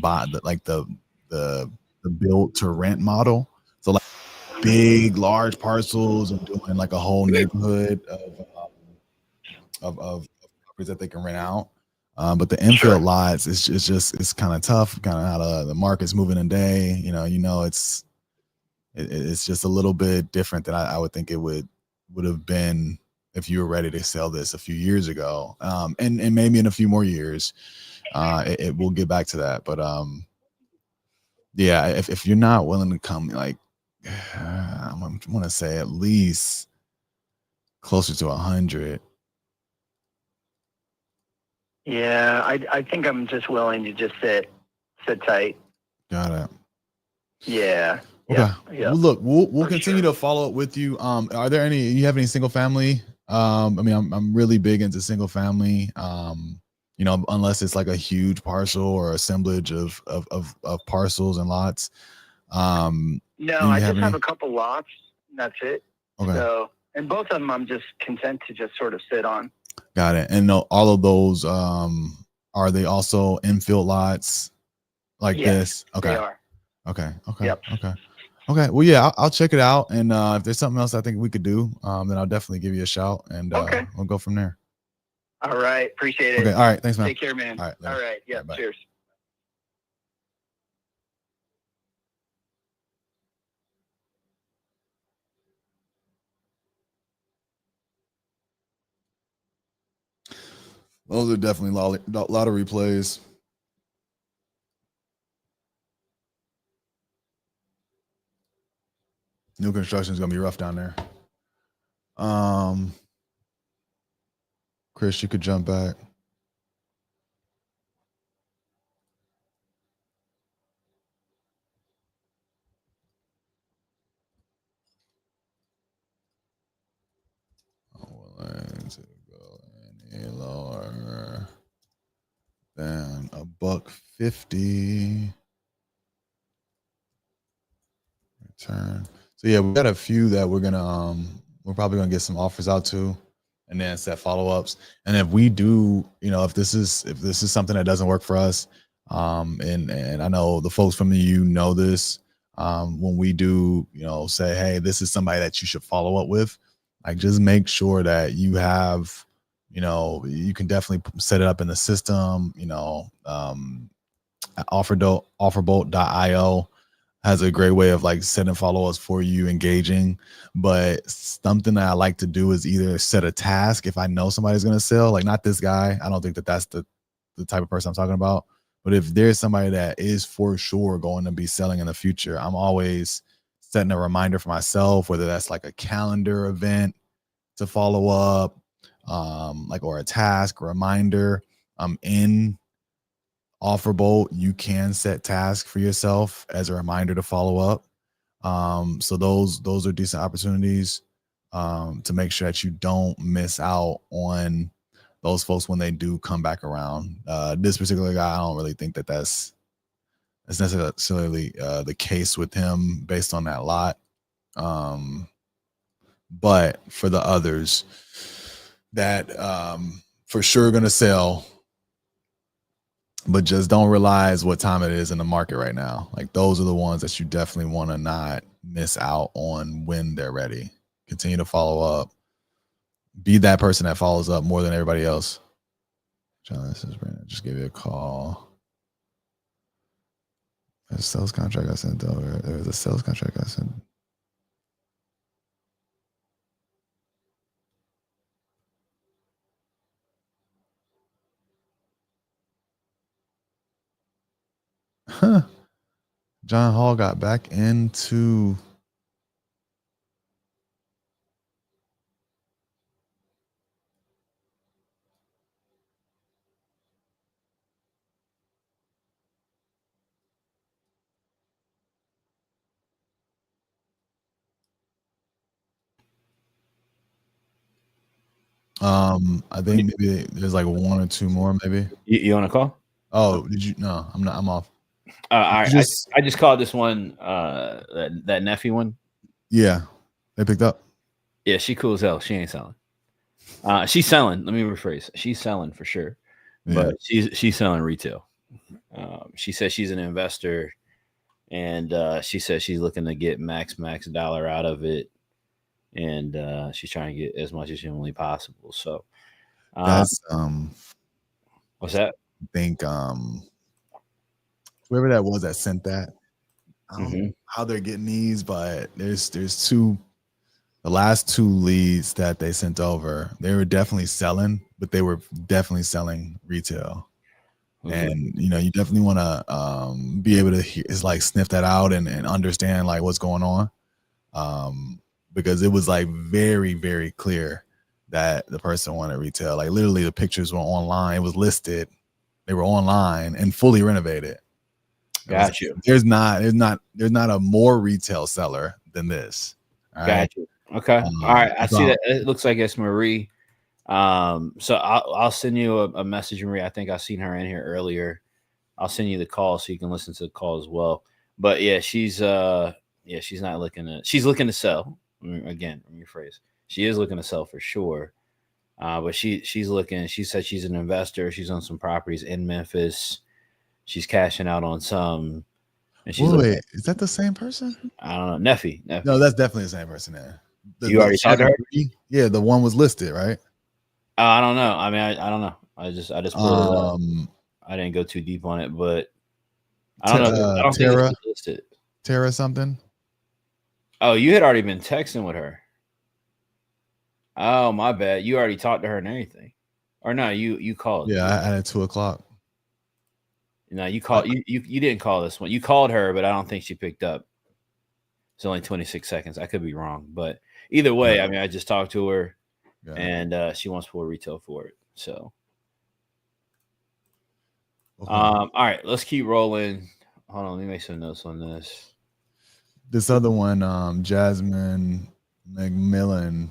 build to rent model. So like big, large parcels and doing like a whole neighborhood of properties that they can rent out. But the infield lots, it's kind of tough, kind of how the market's moving today. You know, it's just a little bit different than I would think it would have been if you were ready to sell this a few years ago. And maybe in a few more years, it will get back to that. But yeah, if you're not willing to come, like, I want to say at least closer to 100. Yeah, I think I'm just willing to just sit tight. Got it. Yeah. Okay. Yeah. Well, look, we'll continue to follow up with you. Are there you have any single family? I mean, I'm really big into single family. You know, unless it's like a huge parcel or assemblage of parcels and lots. No, I just have a couple lots. And that's it. Okay. So, and both of them, I'm just content to just sort of sit on. Got it. And all of those, are they also infield lots like this? Okay. They are. Okay. Yep. Okay. Well, yeah, I'll check it out. And if there's something else I think we could do, then I'll definitely give you a shout and we'll go from there. All right. Appreciate it. Okay. All right. Thanks, man. Take care, man. All right. All right. Yeah. Bye. Cheers. Those are definitely lottery plays. New construction is gonna be rough down there. Chris, you could jump back. Willing to go any lower than $150. Return. So yeah, we got a few that we're probably gonna get some offers out to, and then set follow-ups. And if we do, you know, if this is something that doesn't work for us, and I know the folks from you know this, when we do, you know, say, hey, this is somebody that you should follow up with, like just make sure that you have, you know, you can definitely set it up in the system. You know, offerbolt.io has a great way of like setting follow-ups for you, engaging. But something that I like to do is either set a task if I know somebody's going to sell, like not this guy. I don't think that's the type of person I'm talking about. But if there's somebody that is for sure going to be selling in the future, I'm always setting a reminder for myself, whether that's like a calendar event to follow up, like, or a task, a reminder. In Offerbolt, you can set tasks for yourself as a reminder to follow up. So those are decent opportunities. to make sure that you don't miss out on those folks when they do come back around. This particular guy, I don't really think that that's necessarily the case with him based on that lot. But for the others that for sure going to sell, but just don't realize what time it is in the market right now. Like those are the ones that you definitely want to not miss out on when they're ready. Continue to follow up. Be that person that follows up more than everybody else. John, this is Brandon. Just give you a call. A sales contract I sent over. There was a sales contract I sent. Huh. John Hall got back into I think maybe there's like one or two more, maybe. You want to call? Oh, did you? No, I'm not. I'm off. I just called this one, that Neffy one. Yeah, they picked up. Yeah, she cool as hell. She ain't selling. She's selling. Let me rephrase. She's selling for sure, but she's selling retail. She says she's an investor, and she says she's looking to get max dollar out of it, and she's trying to get as much as humanly possible. So that's what's that? I think whoever that was that sent that. I don't know how they're getting these, but there's two. The last two leads that they sent over, they were definitely selling, but they were definitely selling retail. And you definitely want to be able to sniff that out and understand like what's going on, because it was like very, very clear that the person wanted retail. Like literally, the pictures were online. It was listed. They were online and fully renovated. Got you. There's not a more retail seller than this. Got you. Okay. All right. I see that. It looks like it's Marie. So I'll send you a message, Marie. I think I've seen her in here earlier. I'll send you the call so you can listen to the call as well. But yeah, she's not looking to. She's looking to sell. Again, let me rephrase. She is looking to sell for sure. But she's looking. She said she's an investor. She's on some properties in Memphis. She's cashing out on some. And she's wait, is that the same person? I don't know. Neffy. No, that's definitely the same person there. You already talked to her? Yeah, the one was listed, right? I don't know. I mean, I don't know. I just pulled it up. I didn't go too deep on it, but I don't know. I don't think it's listed. Tara something. Oh, you had already been texting with her. Oh, my bad. You already talked to her and everything, or no? You called. Yeah, I had 2:00. No, you called. You didn't call this one. You called her, but I don't think she picked up. It's only 26 seconds. I could be wrong, but either way, I mean, I just talked to her, and she wants full retail for it. So, all right, let's keep rolling. Hold on, let me make some notes on this. This other one, Jasmine McMillan,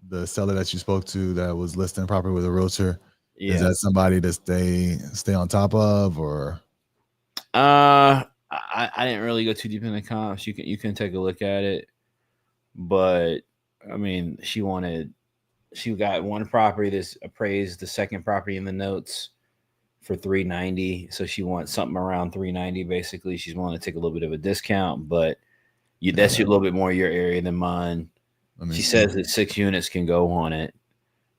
the seller that you spoke to that was listing property with a realtor. Yeah. Is that somebody to stay on top of, or? I didn't really go too deep in the comps. You can take a look at it, but I mean, she got one property that's appraised, the second property in the notes for $390. So she wants something around $390. Basically, she's willing to take a little bit of a discount, but that's a little bit more your area than mine. She says that 6 units can go on it,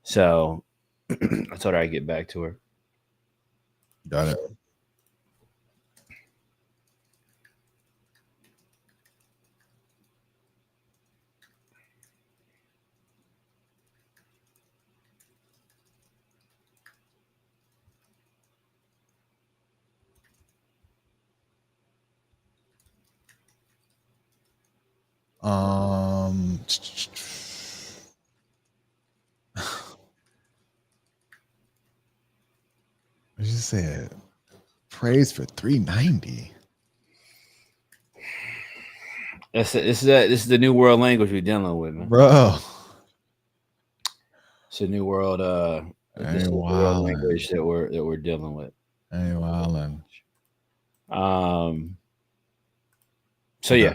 so I told her I'd get back to her. Got it. I just said praise for $390. This is the new world language we're dealing with, man. Bro. It's a new world. This is the world language that we're dealing with. Hey, wildin'. So yeah.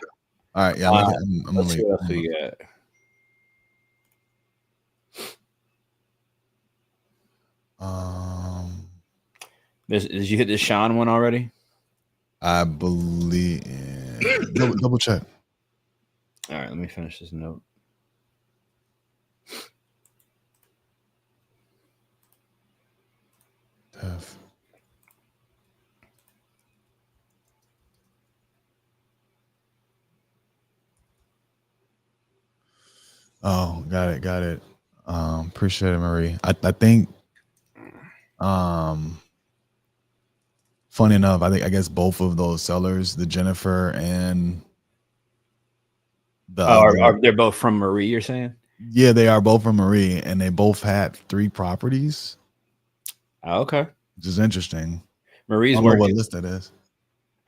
All right. Yeah. I'm gonna let's see leave. what else we got. Did you hit the Sean one already? I believe. Double check. All right, let me finish this note. Tough. Oh, got it. Appreciate it, Marie. I think funny enough, I guess both of those sellers, the Jennifer and the they're both from Marie, you're saying? Yeah, they are both from Marie, and they both had 3 properties. Okay. Which is interesting. Marie's I don't know what list that is.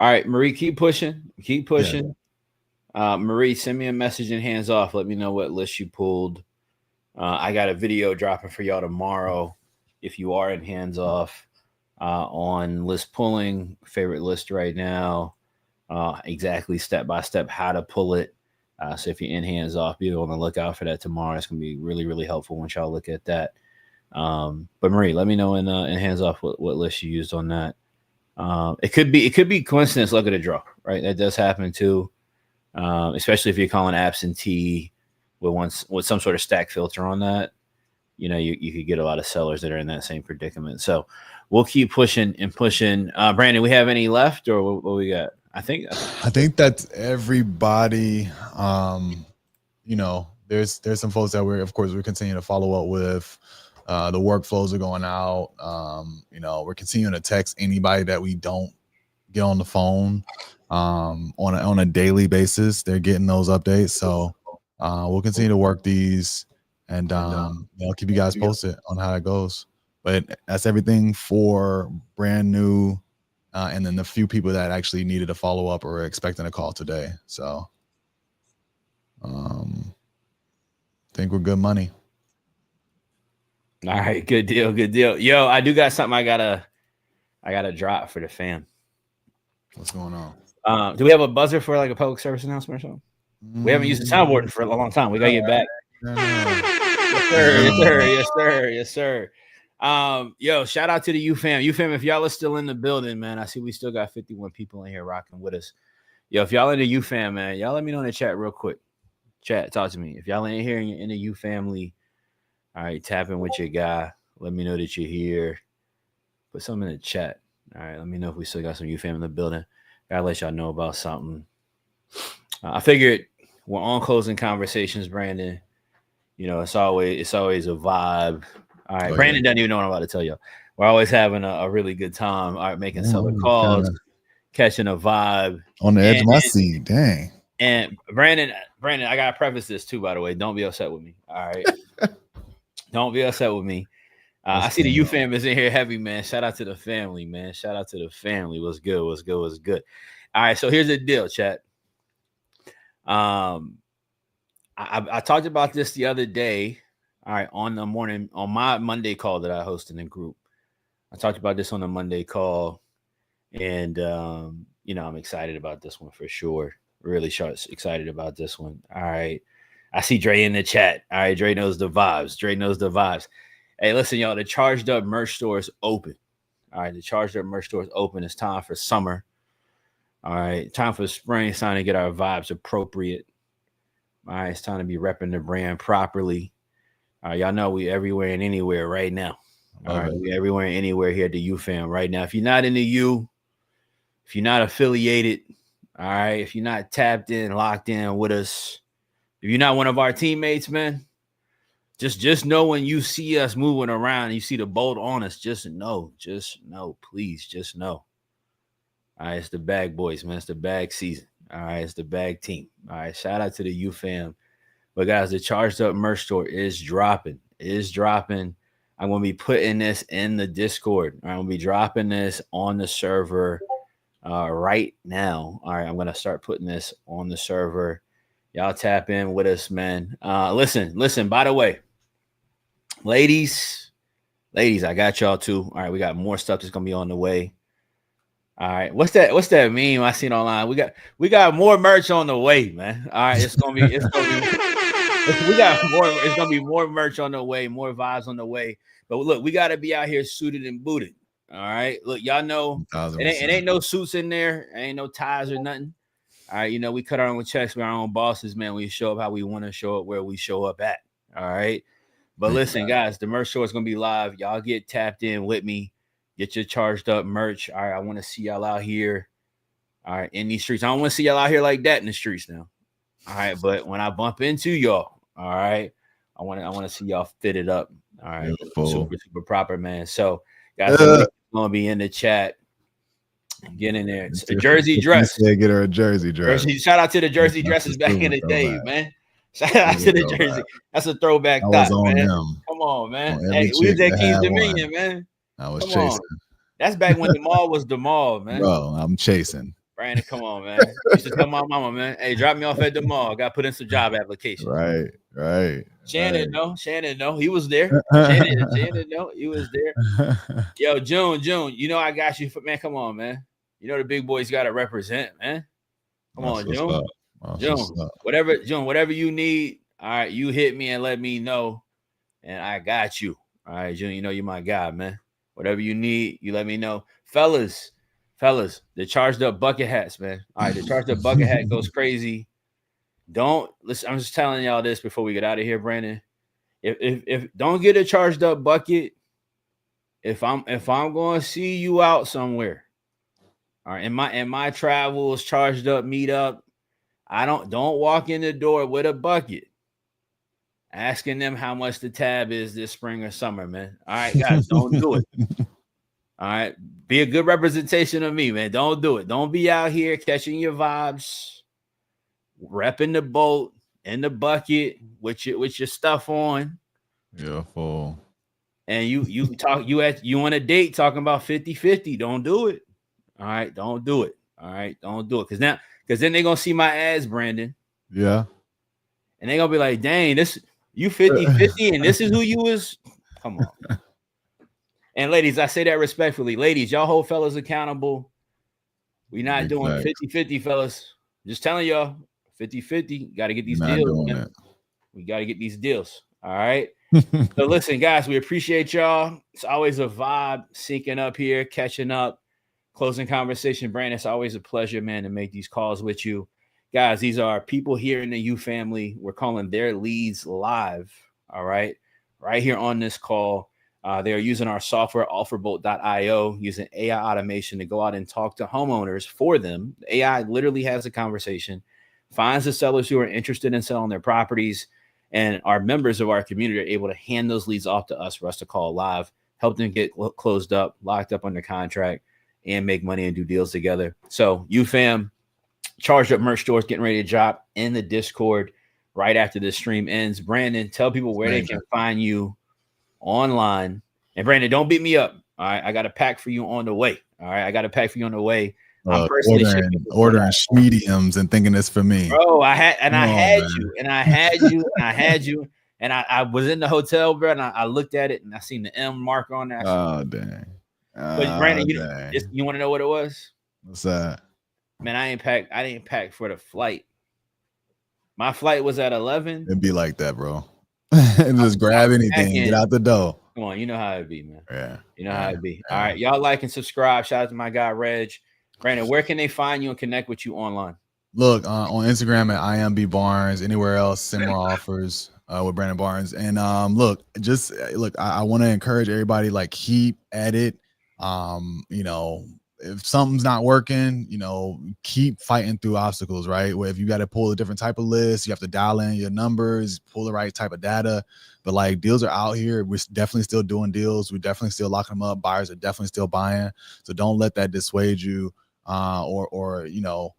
All right, Marie, keep pushing. Yeah. Marie, send me a message in hands off. Let me know what list you pulled. I got a video dropping for y'all tomorrow. If you are in hands off on list pulling, favorite list right now, exactly step by step how to pull it. So if you're in hands off, be on the lookout for that tomorrow. It's gonna be really, really helpful once y'all look at that. But Marie, let me know in hands off what list you used on that. It could be coincidence, luck of the draw, right? That does happen too. Especially if you're calling absentee with some sort of stack filter on that, you could get a lot of sellers that are in that same predicament. So we'll keep pushing and pushing. Brandon, we have any left, or what we got? I think that's everybody. There's some folks that we're continuing to follow up with. The workflows are going out. We're continuing to text anybody that we don't get on the phone on a daily basis. They're getting those updates. So we'll continue to work these and keep you guys posted on how it goes. But that's everything for brand new. And then the few people that actually needed a follow up or are expecting a call today. So think we're good money. All right, good deal. Yo, I do got something I gotta drop for the fam. What's going on? Do we have a buzzer for like a public service announcement or something? We haven't used the soundboard for a long time. We gotta get back. Yes, sir. Yo, shout out to the UFam. UFam, if y'all are still in the building, man, I see we still got 51 people in here rocking with us. Yo, if y'all in the UFam, man, y'all let me know in the chat real quick. Chat, talk to me. If y'all ain't here and you're in the U family, all right, tap in with your guy. Let me know that you're here. Put something in the chat. All right, let me know if we still got some UFam in the building. Gotta let y'all know about something. I figured we're on closing conversations, Brandon. It's always a vibe. All right, Brandon doesn't even know what I'm about to tell you. We're always having a really good time. All right, making seller calls, catching a vibe. On the edge of my seat, dang. And Brandon, I gotta preface this too, by the way. Don't be upset with me. All right. Don't be upset with me. I see the U fam is in here heavy, man. Shout out to the family, man. Shout out to the family. What's good? All right, so here's the deal, chat. I talked about this the other day. All right, on my Monday call that I host in the group. I talked about this on the Monday call, and I'm excited about this one for sure. Really excited about this one. All right. I see Dre in the chat. All right, Dre knows the vibes. Hey, listen, y'all, the Charged Up merch store is open. All right, the Charged Up merch store is open. It's time for summer. All right, time for spring. It's time to get our vibes appropriate. All right, it's time to be repping the brand properly. All right, y'all know we everywhere and anywhere right now. All right, we everywhere and anywhere here at the UFam right now. If you're not in the U, if you're not affiliated, all right, if you're not tapped in, locked in with us, if you're not one of our teammates, man, just know when you see us moving around, you see the bolt on us, just know, please, just know. All right, it's the bag boys, man. It's the bag season. All right, it's the bag team. All right, shout out to the UFam. But guys, the Charged Up merch store is dropping. I'm going to be putting this in the Discord. I'm going to be dropping this on the server right now. All right, I'm going to start putting this on the server. Y'all tap in with us, man. Listen, by the way, ladies, I got y'all too. All right, we got more stuff that's gonna be on the way. All right, what's that meme I seen online? We got more merch on the way, man. All right, it's gonna be we got more. It's gonna be more merch on the way, more vibes on the way. But look, we gotta be out here suited and booted. All right, look, y'all know it ain't no suits in there, ain't no ties or nothing. All right, you know we cut our own checks, we're our own bosses, man. We show up how we want to show up, where we show up at. All right, but listen, guys, the merch show is gonna be live. Y'all get tapped in with me. Get your charged up merch. All right, I want to see y'all out here. All right, in these streets. I don't want to see y'all out here like that in the streets now. All right, but when I bump into y'all, all right, I want to see y'all fitted up. All right, super proper, man. So, guys, gonna be in the chat. Get in there. It's a jersey dress. Get her a jersey dress. Shout out to the jersey dresses back in the day, man. Shout out to the jersey. That's a throwback thought, man. Come on, man. Hey, we was at Kings Dominion, man. I was chasing. That's back when the mall was the mall, man. Bro, I'm chasing. Brandon, come on, man. You should tell my mama, man. Hey, drop me off at the mall. Got to put in some job applications. Right. Shannon, no. He was there. Shannon, no. He was there. Yo, June, you know I got you. Man, come on, man. You know the big boys got to represent, man. Come on, June. Whatever you need, all right, you hit me and let me know, and I got you. All right, June, you know you're my guy, man. Whatever you need, you let me know. Fellas, the charged up bucket hats, man. All right, the charged up bucket hat goes crazy. Don't listen. I'm just telling y'all this before we get out of here, Brandon. If don't get a charged up bucket, if I'm going to see you out somewhere, all right, in my travels, charged up meetup, don't walk in the door with a bucket asking them how much the tab is this spring or summer, man. All right, guys, don't do it. All right, be a good representation of me, man. Don't do it. Don't be out here catching your vibes, repping the boat in the bucket with your stuff on. Yeah, full. And you on a date talking about 50-50. Don't do it. All right, don't do it. All right, don't do it. Because then they're gonna see my ads, Brandon. Yeah. And they're gonna be like, dang, this you 50-50, and this is who you was. Come on. And ladies, I say that respectfully. Ladies, y'all hold fellas accountable. We're not doing 50-50, fellas. Just telling y'all, 50-50. Got to get these deals. We got to get these deals. All right. So listen, guys, we appreciate y'all. It's always a vibe syncing up here, catching up, closing conversation. Brandon, it's always a pleasure, man, to make these calls with you. Guys, these are people here in the U family. We're calling their leads live. All right. Right here on this call. They are using our software, offerbolt.io, using AI automation to go out and talk to homeowners for them. The AI literally has a conversation, finds the sellers who are interested in selling their properties, and our members of our community are able to hand those leads off to us for us to call live, help them get closed up, locked up under contract, and make money and do deals together. So, UFam, charged up merch stores getting ready to drop in the Discord right after this stream ends. Brandon, tell people where they can find you online. And Brandon, don't beat me up. All right, I got a pack for you on the way. All right, I got a pack for you on the way. I'm personally ordering mediums and thinking it's for me, bro. I had you, and I was in the hotel, bro, and I looked at it and I seen the M marker on there. Oh dang! But Brandon, you want to know what it was? What's that? Man, I didn't pack for the flight. My flight was at 11. It'd be like that, bro. And just grab anything, get out the door. Come on, you know how it be, man. Yeah, you know how it be. All right, y'all like and subscribe. Shout out to my guy Reg. Brandon, where can they find you and connect with you online? Look, on Instagram at IMB Barnes. Anywhere else, similar offers with Brandon Barnes. And look, I want to encourage everybody, like, keep at it. You know, if something's not working, you know, keep fighting through obstacles, right? Where if you got to pull a different type of list, you have to dial in your numbers, pull the right type of data. But like, deals are out here. We're definitely still doing deals. We're definitely still locking them up. Buyers are definitely still buying. So don't let that dissuade you or you know,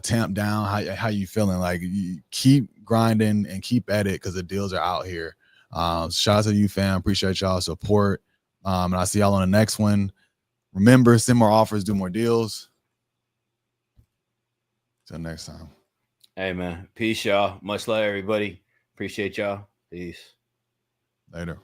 tamp down how you feeling. Like, you keep grinding and keep at it because the deals are out here. Shout out to you, fam. Appreciate y'all support. And I'll see y'all on the next one. Remember, send more offers, do more deals. Till next time. Hey, man. Peace, y'all. Much love, everybody. Appreciate y'all. Peace. Later.